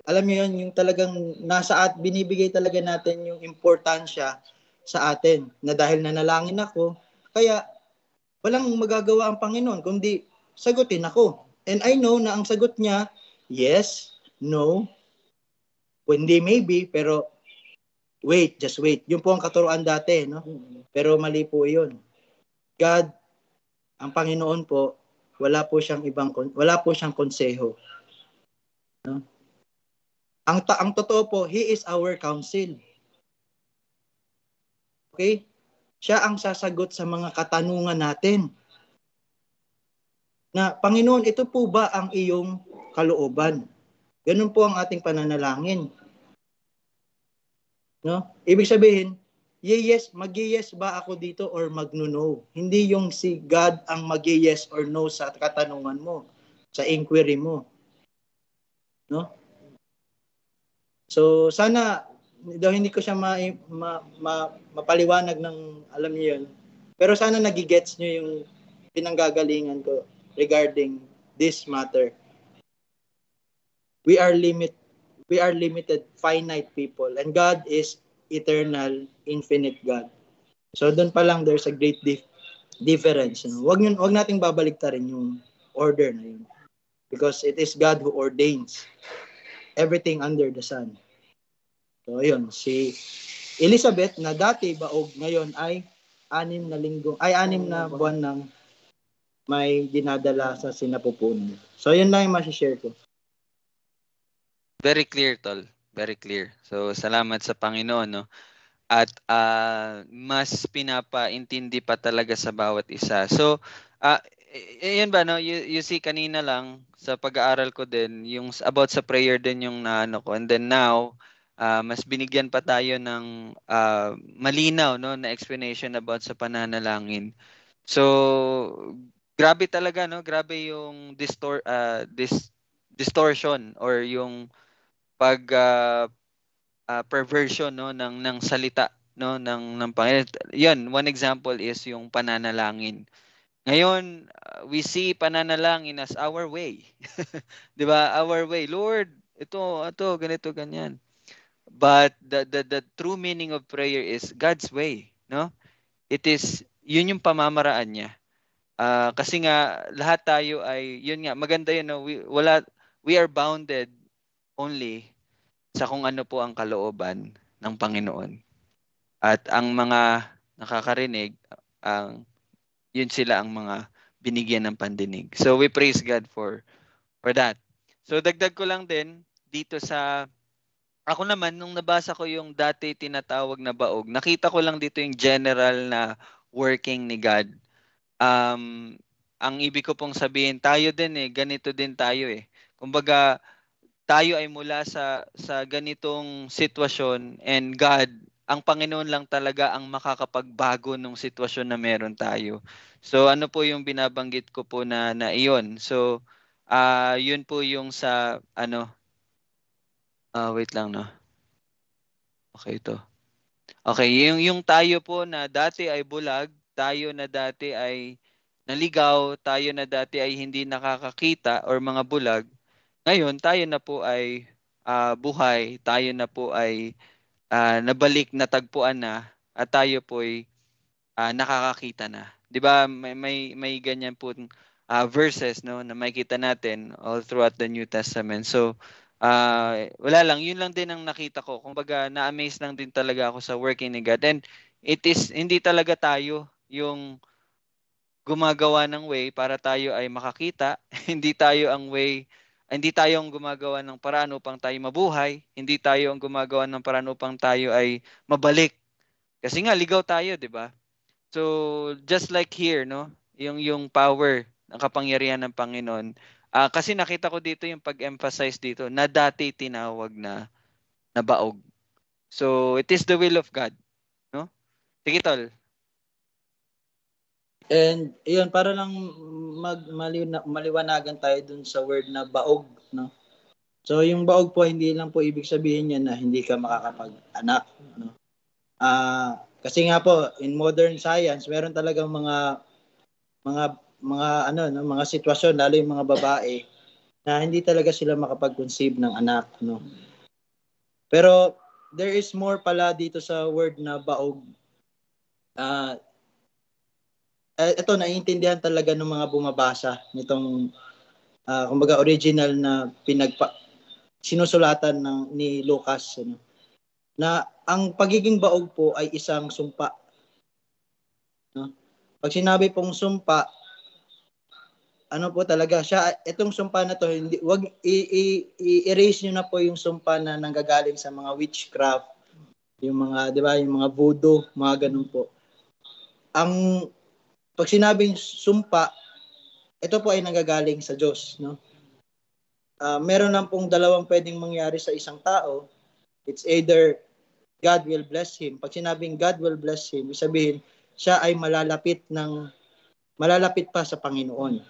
alam niyo yun, yung talagang binibigay talaga natin yung importansya sa atin, na dahil nanalangin ako, kaya walang magagawa ang Panginoon, kundi sagutin ako. And I know na ang sagot niya, yes, no, hindi maybe, pero just wait. Yun po ang katuruan dati, no? Pero mali po yun. God, ang Panginoon po, wala po siyang konseho. No? Ang totoo po, He is our counsel. Okay? Siya ang sasagot sa mga katanungan natin. Na, Panginoon, ito po ba ang iyong kalooban? Ganun po ang ating pananalangin. No? Ibig sabihin, mag-yes ba ako dito or mag-no? Hindi yung si God ang mag-yes or no sa katanungan mo, sa inquiry mo. No? So, sana, daw hindi ko siya mapaliwanag ng, alam niyo yun, pero sana nagigets niyo pinanggagalingan ko regarding this matter. We are limited, finite people, and God is eternal, infinite God. So doon pa lang there's a great difference. Wag nating babaliktarin yung order na yun. Because it is God who ordains everything under the sun. So ayun, si Elizabeth na dati baog, ngayon ay 6 na buwan nang may dinadala sa sinapupunan. So yun lang yung masishare ko. Very clear, Tol. Very clear. So, salamat sa Panginoon, no? At mas pinapaintindi pa talaga sa bawat isa. So, yun ba, no? You see, kanina lang, sa pag-aaral ko din, yung about sa prayer din yung naano ko. And then now, mas binigyan pa tayo ng malinaw, no, na explanation about sa pananalangin. So, grabe talaga, no? Grabe yung distortion or yung pag perversion, no, ng salita, no, ng Panginoon. Yan, one example is yung pananalangin. Ngayon, we see pananalangin as our way. 'Di ba? Our way. Lord, ito ganito ganyan. But the true meaning of prayer is God's way, no? It is yun yung pamamaraan niya. Kasi nga lahat tayo ay yun nga maganda yun, no? We are bounded only sa kung ano po ang kalooban ng Panginoon. At ang mga nakakarinig, yun sila ang mga binigyan ng pandinig. So we praise God for that. So dagdag ko lang din dito sa ako naman nung nabasa ko yung dati tinatawag na baog, nakita ko lang dito yung general na working ni God. Ang ibig ko pong sabihin, tayo din ganito din tayo Kumbaga tayo ay mula sa ganitong sitwasyon and God, ang Panginoon lang talaga ang makakapagbago ng sitwasyon na meron tayo. So ano po yung binabanggit ko po na iyon. So yun po yung sa wait lang, no. Okay ito. Okay, yung tayo po na dati ay bulag, tayo na dati ay naligaw, tayo na dati ay hindi nakakakita or mga bulag. Ngayon, tayo na po ay buhay, tayo na po ay nabalik, natagpuan na, at tayo po ay nakakakita na. 'Di ba? May ganyan po verses, no, na makikita natin all throughout the New Testament. So, wala lang, yun lang din ang nakita ko. Kumbaga, na-amaze lang din talaga ako sa working ni God. And it is hindi talaga tayo yung gumagawa ng way para tayo ay makakita. Hindi tayo ang gumagawa ng paraan upang tayo mabuhay. Hindi tayo ang gumagawa ng paraan upang tayo ay mabalik. Kasi nga ligaw tayo, 'di ba? So just like here, no, yung power ng kapangyarihan ng Panginoon. Kasi nakita ko dito yung pag-emphasize dito na dati tinawag na baog. So it is the will of God, no? Sige, Tol. And yun, para lang maliwanagan tayo dun sa word na baog, no? So yung baog po, hindi lang po ibig sabihin niya na hindi ka makakapag-anak, no? Kasi nga po, in modern science, meron talagang mga sitwasyon, lalo yung mga babae, na hindi talaga sila makapag-conceive ng anak, no? Pero there is more pala dito sa word na baog. Ito, naiintindihan talaga ng mga bumabasa nitong kumbaga original na sinusulatan ni Lucas, ano, na ang pagiging baog po ay isang sumpa, no? Pag sinabi pong sumpa, ano po talaga siya, itong sumpa na to, hindi, wag i-erase niyo na po yung sumpa na nanggagaling sa mga witchcraft, yung mga, 'di ba, yung mga voodoo, mga ganun po. Ang pag sinabing sumpa, ito po ay nanggagaling sa Diyos, no? Meron lang pong dalawang pwedeng mangyari sa isang tao. It's either God will bless him. Pag sinabing God will bless him, sabihin siya ay malalapit pa sa Panginoon.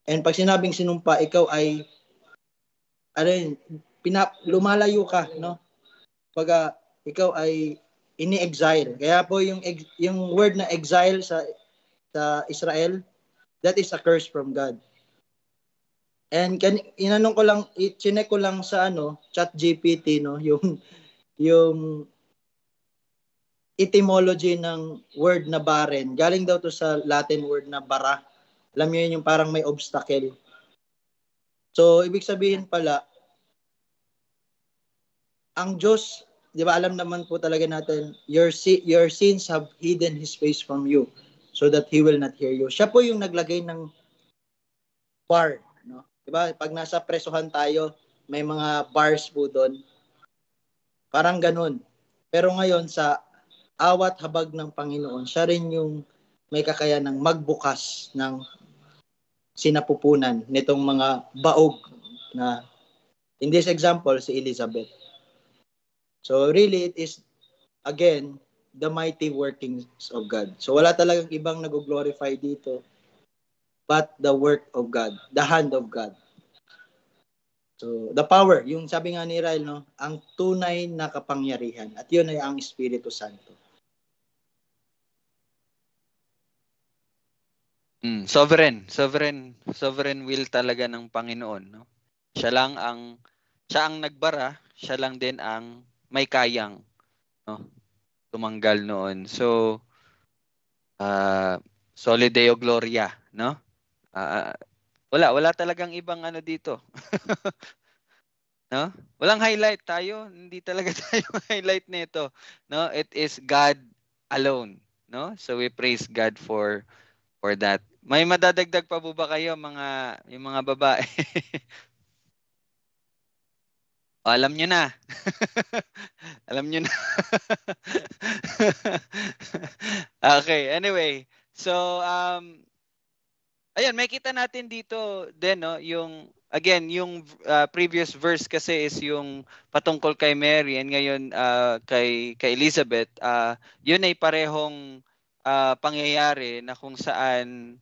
And pag sinabing sinumpa, ikaw ay lumalayo ka, no? Pag ikaw ay ini-exile. Kaya po yung word na exile sa Israel, that is a curse from God. And inanong ko lang, chinek ko lang sa ChatGPT, no, yung etymology ng word na barren. Galing daw to sa Latin word na bara. Alam niyo yun, yung parang may obstacle. So, ibig sabihin pala, ang Diyos, di ba alam naman po talaga natin, your sins have hidden His face from you so that He will not hear you. Siya po yung naglagay ng bar. No? Di ba? Pag nasa presuhan tayo, may mga bars po doon. Parang ganun. Pero ngayon, sa awat habag ng Panginoon, siya rin yung may kakayanang magbukas ng sinapupunan nitong mga baog na, in this example, si Elizabeth. So really, it is, again, the mighty workings of God. So wala talagang ibang nag-glorify dito but the work of God, the hand of God. So the power, yung sabi nga ni Rael, no, ang tunay na kapangyarihan. At yun ay ang Espiritu Santo. Sovereign will talaga ng Panginoon, no? Siya ang nagbara, siya lang din ang may kayang, no, tumanggal noon. So Soli Deo Gloria, no? Wala talagang ibang dito. No? Walang highlight tayo, hindi talaga tayo highlight nito, no? It is God alone, no? So we praise God for that. May madadagdag pa po ba kayo yung mga babae? Alam nyo na. Alam nyo na. Okay, anyway. So, ayan, may kita natin dito din, no, yung previous verse kasi is yung patungkol kay Mary and ngayon kay Elizabeth. Yun ay parehong pangyayari na kung saan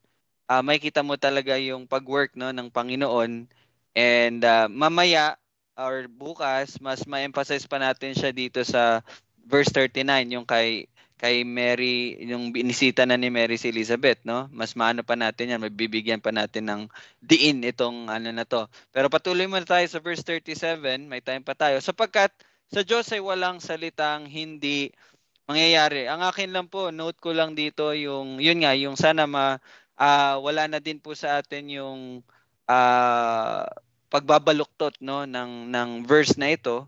may kita mo talaga yung pag-work, no, ng Panginoon. And mamaya or bukas mas ma-emphasize pa natin siya dito sa verse 39, yung kay Mary, yung binisita na ni Mary si Elizabeth, no? Mas maano pa natin yan, mabibigyan pa natin ng diin itong na to. Pero patuloy muna tayo sa verse 37, may time pa tayo. Sapagkat sa Diyos ay walang salitang hindi mangyayari. Ang akin lang po, note ko lang dito yung sana wala na din po sa atin yung pagbabaluktot, no, ng verse na ito.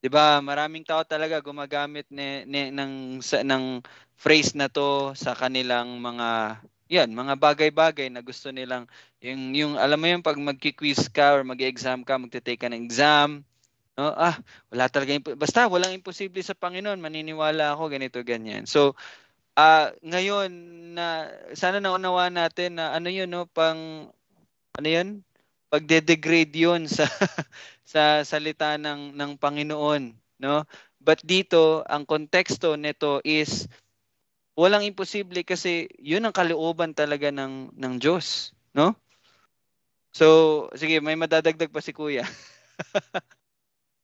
'Di ba? Maraming tao talaga gumagamit ng phrase na to sa kanilang mga mga bagay-bagay na gusto nilang yung alam mo yung pag magki-quiz ka or mag-exam ka, magte-take ka ng exam, no? Wala talaga basta walang imposible sa Panginoon, maniniwala ako ganito ganyan. So, ngayon na sana naunawaan natin na yun, no, yun? Pagde-degrade yun sa sa salita ng Panginoon, no? But dito, ang konteksto nito is walang imposible kasi yun ang kalooban talaga ng Diyos, no? So, sige, may madadagdag pa si Kuya.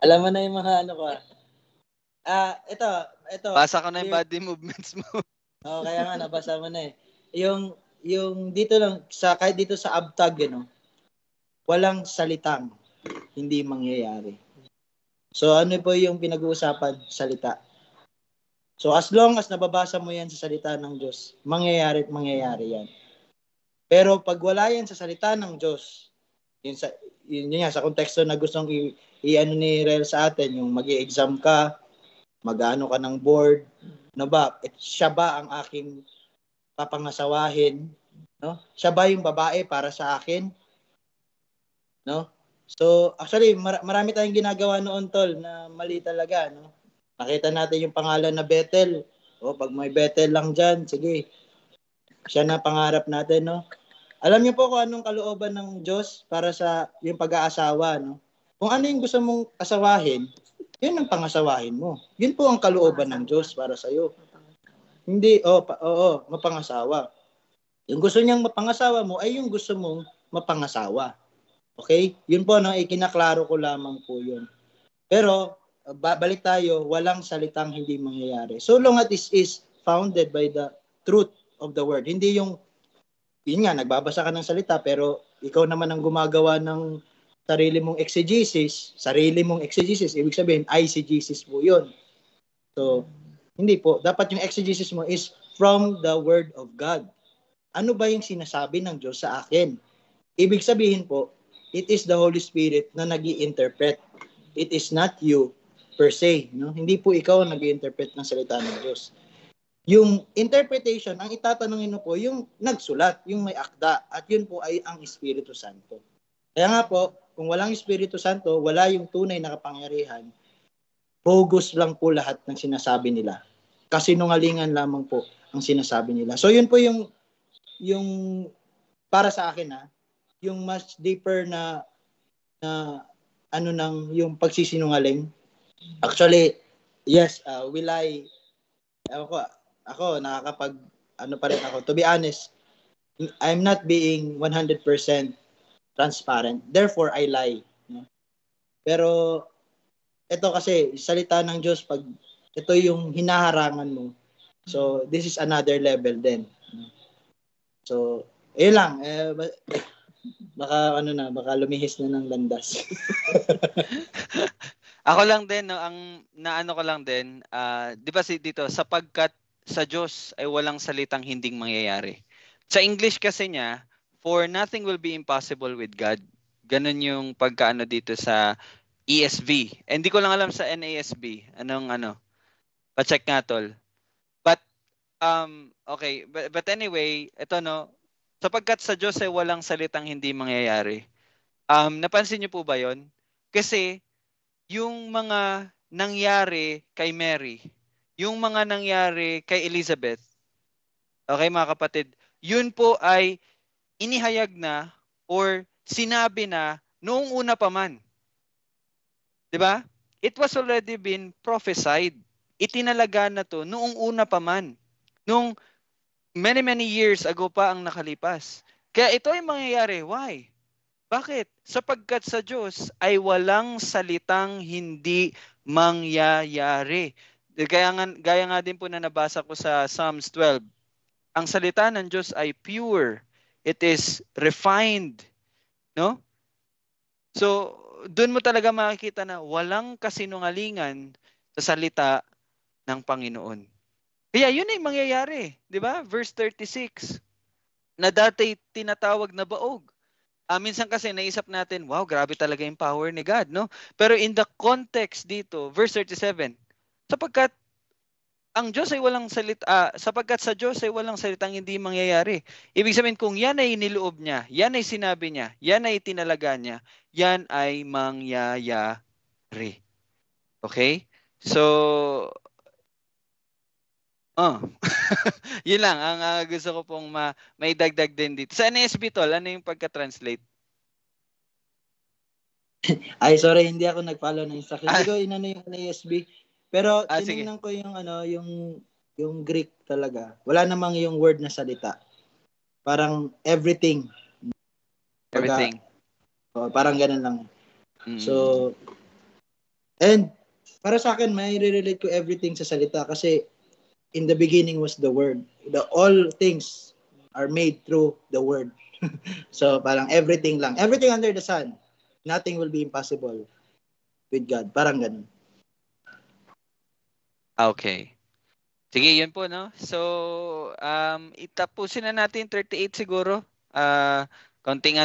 Alam mo na yung mga ko. Ito. Basa ko na yung body movements mo. Kaya nga nabasa mo na eh. Yung dito lang kahit dito sa abtag, walang salitang hindi mangyayari. So ano po yung pinag-uusapan? Salita. So as long as nababasa mo yan sa salita ng Diyos, mangyayari at mangyayari yan. Pero pag wala yan sa salita ng Diyos, yun sa konteksto na gustong i-ano ni Rel sa atin, yung mag-i-exam ka, mag-ano ka ng board, siya ba ang aking papangasawahin? No? Siya ba yung babae para sa akin? No? So, actually, marami tayong ginagawa noon, tol, na mali talaga, no? Nakita natin yung pangalan na Bethel. Pag may Bethel lang dyan, sige. Siya na pangarap natin, no? Alam niyo po kung anong kalooban ng Diyos para sa yung pag-aasawa, no? Kung ano yung gusto mong asawahin, yun ang pangasawahin mo. Yun po ang kalooban ng Diyos para sa iyo. Hindi, mapangasawa. Yung gusto niyang mapangasawa mo ay yung gusto mong mapangasawa. Okay? Yun po, no? Ikinaklaro ko lamang po yun. Pero, balik tayo, walang salitang hindi mangyayari. So long as this is founded by the truth of the word. Hindi yung yun nga, nagbabasa ka ng salita, pero ikaw naman ang gumagawa ng sarili mong exegesis, ibig sabihin, eisegesis po yun. So, hindi po. Dapat yung exegesis mo is from the Word of God. Ano ba yung sinasabi ng Diyos sa akin? Ibig sabihin po, it is the Holy Spirit na nag-i-interpret. It is not you per se. No? Hindi po ikaw nag-i-interpret ng salita ng Diyos. Yung interpretation, ang itatanungin mo po, yung nagsulat, yung may akda, at yun po ay ang Espiritu Santo. Kaya nga po, kung walang Espiritu Santo, wala yung tunay na kapangyarihan, bogus lang po lahat ng sinasabi nila. Kasinungalingan lamang po ang sinasabi nila. So yun po yung para sa akin yung mas deeper na ano nang yung pagsisinungaling. Actually, yes, will I ako nakakapag ano pa rin ako. To be honest, I'm not being 100% transparent. Therefore, I lie. No? Pero ito kasi salita ng Diyos, pag ito yung hinaharangan mo. So, this is another level din. So, yun lang. Baka lumihis na ng landas. Ako lang din, no, ang naano ko lang din, di ba dito, sapagkat sa Diyos ay walang salitang hinding mangyayari. Sa English kasi niya, for nothing will be impossible with God. Ganun yung pagkaano dito sa ESV. Hindi ko lang alam sa NASB. Pa-check nga tol. But, okay. But anyway, ito no, sapagkat sa Diyos ay walang salitang hindi mangyayari. Napansin niyo po ba yon? Kasi, yung mga nangyari kay Mary, yung mga nangyari kay Elizabeth, okay mga kapatid, yun po ay inihayag na or sinabi na noong una pa man. 'Di ba? It was already been prophesied. Itinalaga na to noong una pa man. Nung many years ago pa ang nakalipas. Kaya ito ay mangyayari. Why? Bakit? Sapagkat sa Diyos ay walang salitang hindi mangyayari. Gaya nga din po na nabasa ko sa Psalms 12. Ang salita ng Diyos ay pure. It is refined. No? So, doon mo talaga makikita na walang kasinungalingan sa salita ng Panginoon. Kaya yun ay mangyayari. Di ba? Verse 36. Na dati tinatawag na baog. Minsan kasi naisip natin, wow, grabe talaga yung power ni God, no? Pero in the context dito, verse 37, sapagkat ang Diyos ay walang salita, sapagkat sa Diyos ay walang salitang hindi mangyayari. Ibig sabihin, kung yan ay niloob niya, yan ay sinabi niya, yan ay tinalaga niya, yan ay mangyayari. Okay? So, yun lang ang gusto ko pong may dagdag din dito. Sa NSB tol, ano yung pagka-translate? Ay, sorry, hindi ako nag-follow ng instruction. Hindi ko inano yung NASB. Pero tinignan ko yung Greek talaga. Wala namang yung word na salita. Parang everything. Everything. Parang ganun lang. So, and para sa akin, may relate ko everything sa salita kasi in the beginning was the word. All things are made through the word. So, parang everything lang. Everything under the sun. Nothing will be impossible with God. Parang ganun. Okay. Sige, yun po, no? So, itapusin na natin 38 siguro. Konting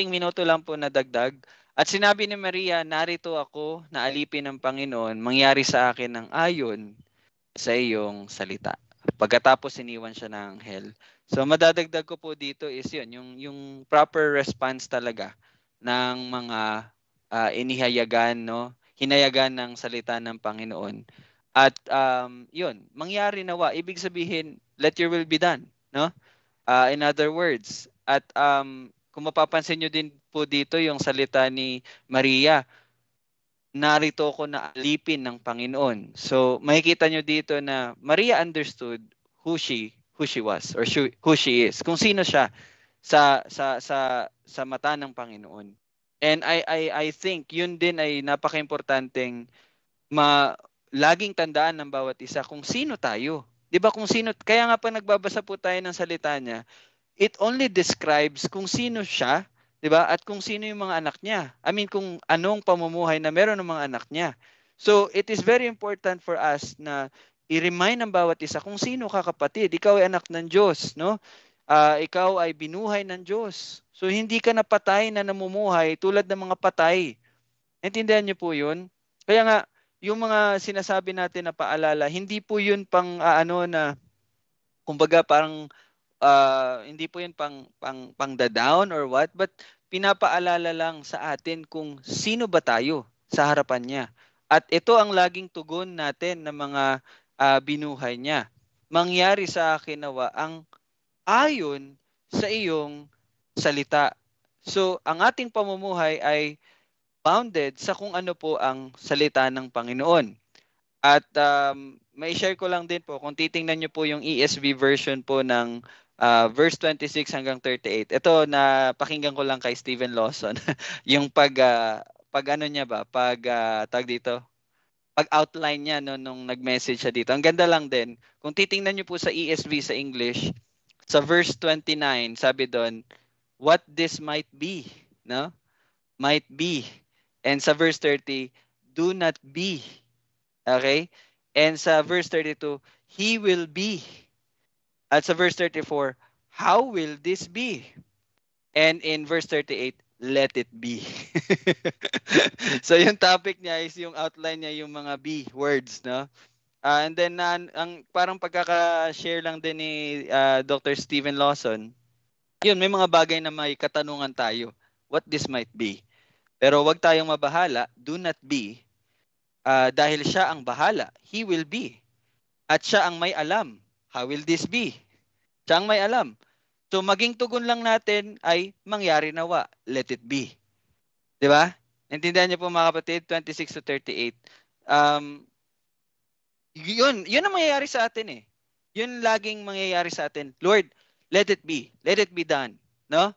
minuto lang po na dagdag. At sinabi ni Maria, narito ako na alipin ng Panginoon, mangyari sa akin ng ayon sa iyong salita. Pagkatapos iniwan siya ng anghel. So, madadagdag ko po dito is yun, yung proper response talaga ng mga inihayagan, no? Hinayagan ng salita ng Panginoon. At yun, mangyari nawa. Ibig sabihin, let your will be done, no? In other words, at kung mapapansin nyo din po dito yung salita ni Maria, narito ko na alipin ng Panginoon. So, makikita nyo dito na Maria understood who she was or who she is. Kung sino siya sa mata ng Panginoon. And I think yun din ay napaka-importanteng laging tandaan ng bawat isa kung sino tayo. 'Di ba kung sino, kaya nga pa nagbabasa po tayo ng salita niya, it only describes kung sino siya, 'di ba? At kung sino yung mga anak niya. I mean, kung anong pamumuhay na meron ng mga anak niya. So, it is very important for us na i-remind ng bawat isa kung sino ka, kapatid. Ikaw ay anak ng Diyos, no? Ikaw ay binuhay ng Diyos. So, hindi ka na patay na namumuhay tulad ng mga patay. Naintindihan niyo po 'yun? Kaya nga, yung mga sinasabi natin na paalala, hindi po 'yun pang na kumbaga parang hindi po 'yun pang down or what, but pinapaalala lang sa atin kung sino ba tayo sa harapan niya. At ito ang laging tugon natin ng mga binuhay niya. Mangyari sa akin nawa ang ayon sa iyong salita. So, ang ating pamumuhay ay bounded sa kung ano po ang salita ng Panginoon. At may share ko lang din po, kung titingnan niyo po yung ESV version po ng verse 26 hanggang 38. Ito, na pakinggan ko lang kay Stephen Lawson. Yung pag ano niya ba, tag dito, pag outline niya no, nung nag-message siya dito. Ang ganda lang din. Kung titingnan niyo po sa ESV sa English, sa verse 29, sabi doon, what this might be, no? Might be. And sa verse 30, do not be. Okay? And sa verse 32, he will be. At sa verse 34, how will this be? And in verse 38, let it be. So yung topic niya is yung outline niya, yung mga be words, no? And then ang parang pagkaka-share lang din ni Dr. Stephen Lawson, yun, may mga bagay na may katanungan tayo. What this might be. Pero wag tayong mabahala, do not be. Dahil siya ang bahala, he will be. At siya ang may alam, how will this be? Siya ang may alam. So maging tugon lang natin ay mangyari nawa, let it be. 'Di ba? Intindihan niyo po mga kapatid, 26 to 38. Yun ang mangyayari sa atin eh. Yun laging mangyayari sa atin. Lord, let it be. Let it be done. No?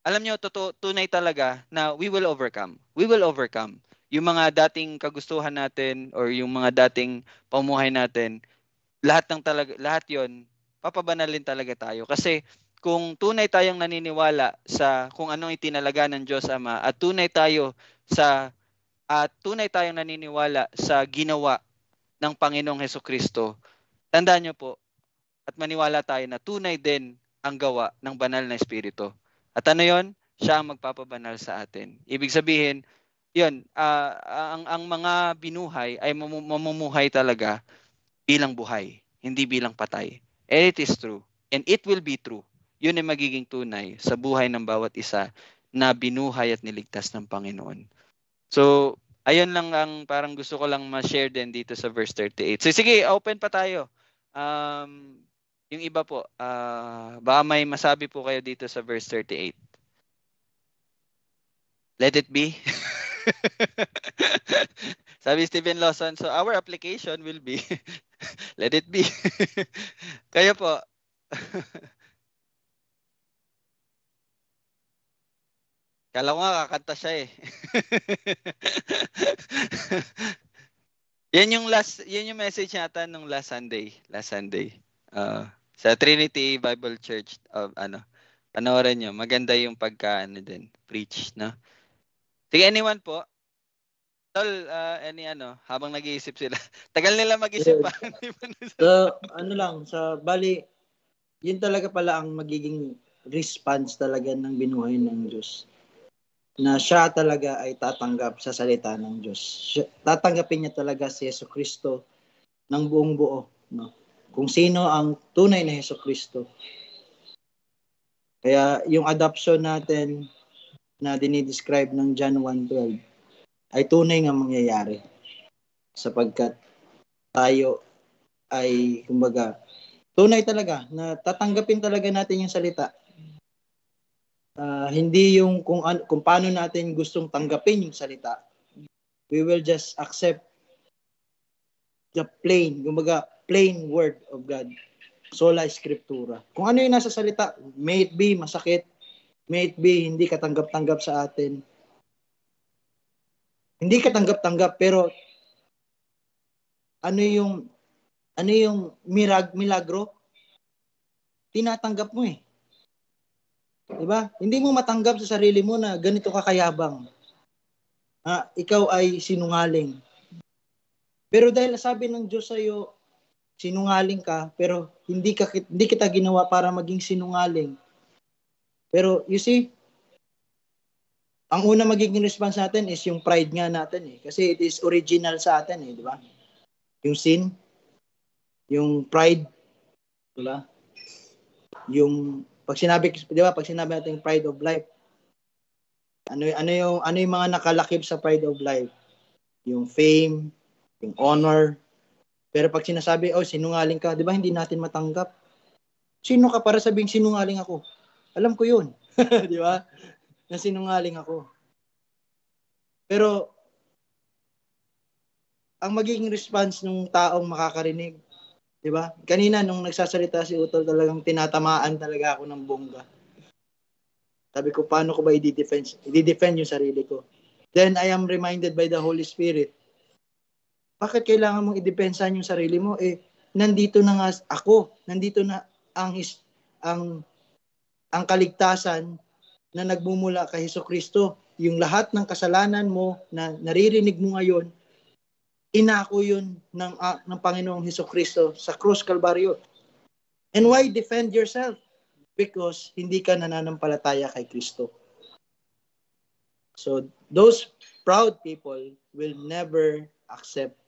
Alam niyo, tunay talaga na we will overcome. We will overcome. Yung mga dating kagustuhan natin or yung mga dating pamuhay natin, lahat 'yon papabanalin talaga tayo. Kasi kung tunay tayong naniniwala sa kung anong itinalaga ng Diyos Ama at tunay tayong naniniwala sa ginawa ng Panginoong Hesukristo, tandaan niyo po at maniwala tayo na tunay din ang gawa ng banal na Espiritu. At ano 'yon? Siya ang magpapabanal sa atin. Ibig sabihin, 'yon, ang mga binuhay ay mamumuhay talaga bilang buhay, hindi bilang patay. And it is true. And it will be true. Yun ay magiging tunay sa buhay ng bawat isa na binuhay at niligtas ng Panginoon. So, ayun lang ang parang gusto ko lang ma-share din dito sa verse 38. So, sige, open pa tayo. Yung iba po, baka may masabi po kayo dito sa verse 38. Let it be. Sabi Stephen Lawson, so our application will be, let it be. Kayo po. Kala ko nga kakanta siya eh. Yan yung message natin nung last Sunday. Sa Trinity Bible Church of panoorin nyo. Maganda yung preach, no? Sige, anyone po? Tol, habang nag-iisip sila. Tagal nila mag-isip pa. So, bali, yun talaga pala ang magiging response talaga ng binuhay ng Diyos. Na siya talaga ay tatanggap sa salita ng Diyos. Tatanggapin niya talaga si Hesukristo ng buong buo. No? Kung sino ang tunay na Hesukristo. Kaya yung adoption natin na dinidescribe ng John 1:12 ay tunay nga mangyayari. Sapagkat tayo ay, kumbaga, tunay talaga na tatanggapin talaga natin yung salita. Hindi yung kung paano natin gustong tanggapin yung salita. We will just accept the plain word of God. Sola Scriptura. Kung ano yung nasa salita, may it be masakit, may it be hindi katanggap-tanggap sa atin. Hindi katanggap-tanggap, pero ano yung milagro? tinatanggap mo eh. Diba? Hindi mo matanggap sa sarili mo na ganito ka kayabang. Ikaw ay sinungaling. Pero dahil sabi ng Diyos sa iyo, sinungaling ka, pero hindi kita ginawa para maging sinungaling. Pero you see, ang una magiging response natin is yung pride nga natin eh. Kasi it is original sa atin eh, di ba? Yung sin, yung pride, di ba? Yung pag sinabi natin pride of life, ano yung mga nakalakip sa pride of life? Yung fame, yung honor. Pero pag sinasabi, sinungaling ka, di ba hindi natin matanggap? Sino ka para sabing sinungaling ako? Alam ko yun. Di ba? Na sinungaling ako. Pero, ang magiging response ng taong makakarinig, di ba? Kanina, nung nagsasalita si Utol, talagang tinatamaan talaga ako ng bongga. Sabi ko, paano ko ba i-defend yung sarili ko? Then, I am reminded by the Holy Spirit, bakit kailangan mong i-depensahan yung sarili mo? Nandito na nga ako, nandito na ang kaligtasan na nagmumula kay Hesukristo. Yung lahat ng kasalanan mo na naririnig mo ngayon, inako yun ng Panginoong Hesukristo sa Krus Kalbaryo. And why defend yourself? Because hindi ka nananampalataya kay Kristo. So, those proud people will never accept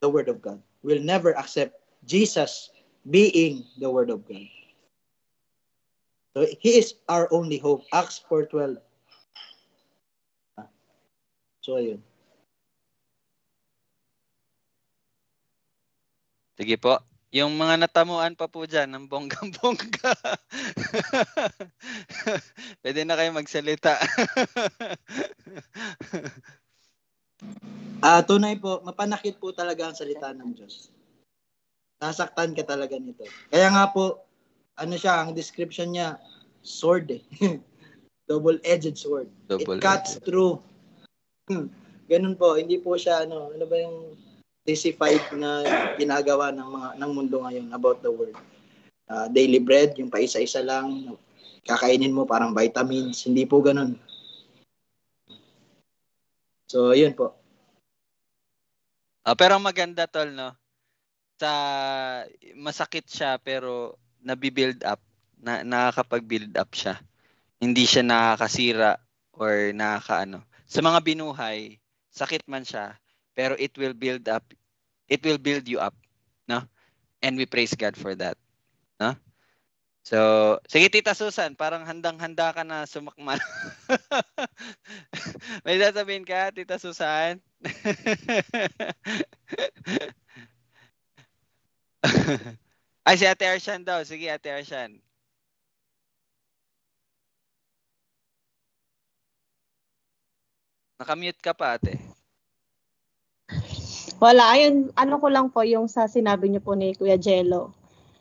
the Word of God. Will never accept Jesus being the Word of God. So, He is our only hope. Acts 4:12. So, ayun. Sige po. Yung mga natamuan pa po dyan ng bonggang-bongga. Pwede na kayo magsalita. Tunay po, mapanakit po talaga ang salita ng Diyos. Nasaktan ka talaga nito. Kaya nga po, ang description niya, sword eh. Double-edged sword. It cuts through. Ganun po, hindi po siya, ano ba yung testified na ginagawa ng mundo ngayon about the word. Daily bread, yung paisa-isa lang, kakainin mo parang vitamins, hindi po ganun. So, yun po. Pero maganda tol, no? Masakit siya pero nabibuild up, nakakapag-build up siya. Hindi siya nakakasira or nakakaano. Sa mga binuhay, sakit man siya, pero it will build you up, no? And we praise God for that, no? So, sige Tita Susan, parang handang-handa ka na sumakmal. May sasabihin ka, Tita Susan? Ay, si Ate Arshan daw. Sige, Ate Arshan. Nakamute ka pa, ate. Wala, ayun, ano ko lang po yung sa sinabi niyo po ni Kuya Jello.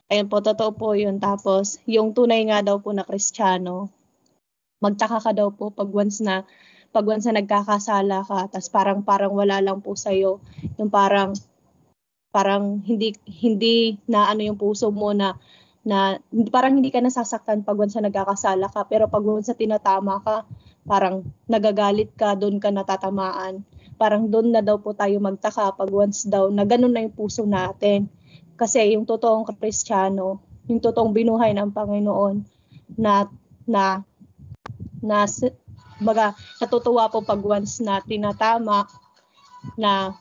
Ayun po, totoo po yun. Tapos, yung tunay nga daw po na Kristiyano, magtaka ka daw po pag once na nagkakasala ka, tapos parang wala lang po sa'yo. Yung parang hindi na ano yung puso mo na parang hindi ka nasasaktan pag once na nagkakasala ka, pero pag once na tinatama ka, parang nagagalit ka, doon ka natatamaan. Parang doon na daw po tayo magtaka pag once daw na ganun na yung puso natin. Kasi yung totoong Kristiyano, yung totoong binuhay ng Panginoon natutuwa po pag once na tinatama, na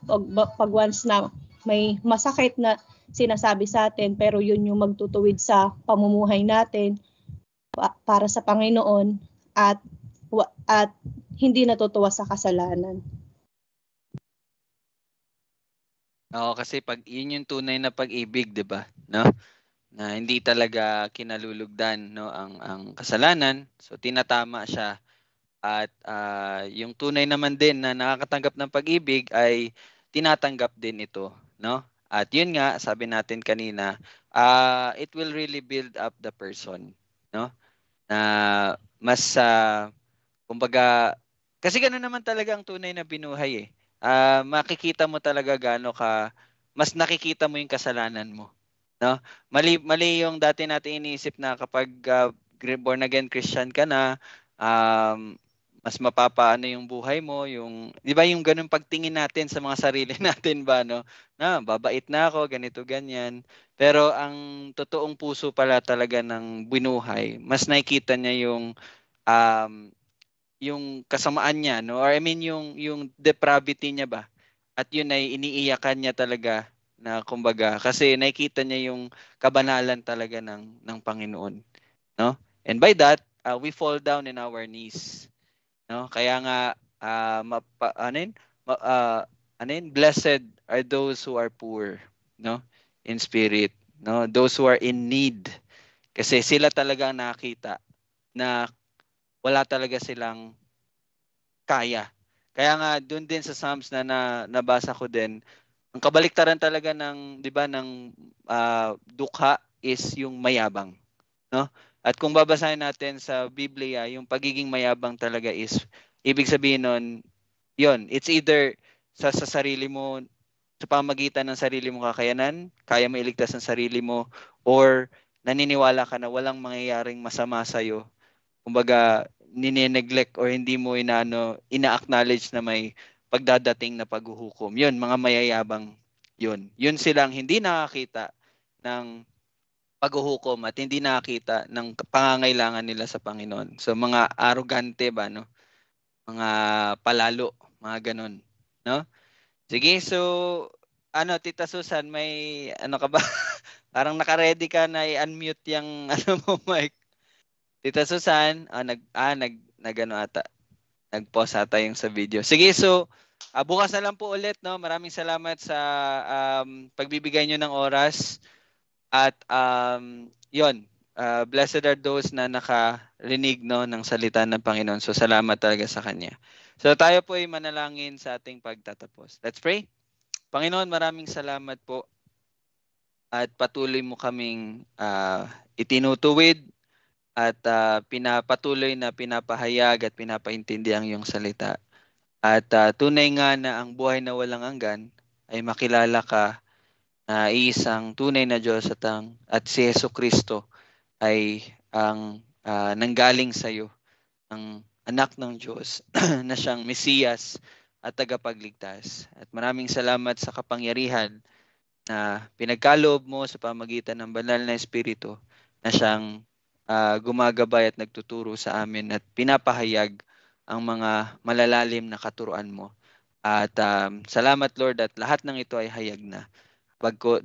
pag once na may masakit na sinasabi sa atin, pero yun yung magtutuwid sa pamumuhay natin para sa Panginoon at hindi natutuwa sa kasalanan. Oo, kasi pag yun yung tunay na pag-ibig, 'di ba? No? Na hindi talaga kinalulugdan, no, ang kasalanan. So tinatama siya at yung tunay naman din na nakakatanggap ng pag-ibig ay tinatanggap din ito, no? At yun nga, sabi natin kanina, it will really build up the person, no? Na mas kumbaga, kasi gano'n naman talaga ang tunay na binuhay eh. Makikita mo talaga mas nakikita mo yung kasalanan mo, No? Mali yung dati natin iniisip na kapag born again Christian ka na, mas mapapaano yung buhay mo, yung 'di ba yung ganung pagtingin natin sa mga sarili natin ba, no? Na babait na ako, ganito ganyan. Pero ang totoong puso pala talaga ng binuhay, mas nakikita niya um, yung kasamaan niya, no? Or I mean yung depravity niya ba? At yun ay iniiyakan niya talaga na kumbaga kasi nakikita niya yung kabanalan talaga ng Panginoon, no? And by that, we fall down in our knees, no? Kaya nga ano yun? Ano yun? Blessed are those who are poor, no? In spirit, no? Those who are in need. Kasi sila talaga ang nakita na wala talaga silang kaya. Kaya nga doon din sa Psalms na nabasa ko din, ang kabaliktaran talaga ng 'di ba ng dukha is yung mayabang, no? At kung babasahin natin sa Biblia, yung pagiging mayabang talaga is ibig sabihin nun, 'yon, it's either sa sarili mo, sa pamagitan ng sarili mong kakayanan, kaya mo iligtas ang sarili mo, or naniniwala ka na walang mangyayaring masama sa iyo. Kumbaga, nine-neglect or hindi mo ina-acknowledge na may pagdadating na paghuhukom. Yun, mga mayayabang yun. Yun silang hindi nakakita ng paghuhukom at hindi nakakita ng pangangailangan nila sa Panginoon. So, mga arrogante ba, no? Mga palalo, mga ganun. No? Sige, so, Tita Susan, may, ano ka ba? Parang naka-ready ka na i-unmute yung, mo, mic. Tita Susan, nag-ano ata, nag-pause ata yung sa video. Sige, so, bukas na lang po ulit, no? Maraming salamat sa pagbibigay nyo ng oras. At, yon, blessed are those na nakarinig, no, ng salita ng Panginoon. So, salamat talaga sa Kanya. So, tayo po ay manalangin sa ating pagtatapos. Let's pray. Panginoon, maraming salamat po at patuloy mo kaming itinutuwid at pinapatuloy na pinapahayag at pinapaintindi ang iyong salita. At tunay nga na ang buhay na walang hanggan ay makilala ka na iisang tunay na Diyos at si Jesucristo ay ang nanggaling sa iyo, ang anak ng Diyos na siyang Mesiyas at tagapagligtas. At maraming salamat sa kapangyarihan na pinagkaloob mo sa pamagitan ng banal na Espiritu na siyang gumagabay at nagtuturo sa amin at pinapahayag ang mga malalalim na katuruan mo. At salamat Lord at lahat ng ito ay hayag na.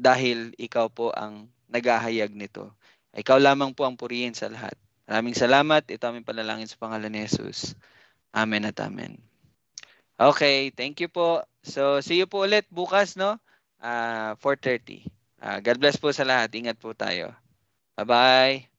Dahil ikaw po ang naghahayag nito. Ikaw lamang po ang purihin sa lahat. Maraming salamat. Ito aming panalangin sa pangalan ni Jesus. Amen at amen. Okay, thank you po. So, see you po ulit bukas, no? 4:30. God bless po sa lahat. Ingat po tayo. Bye-bye.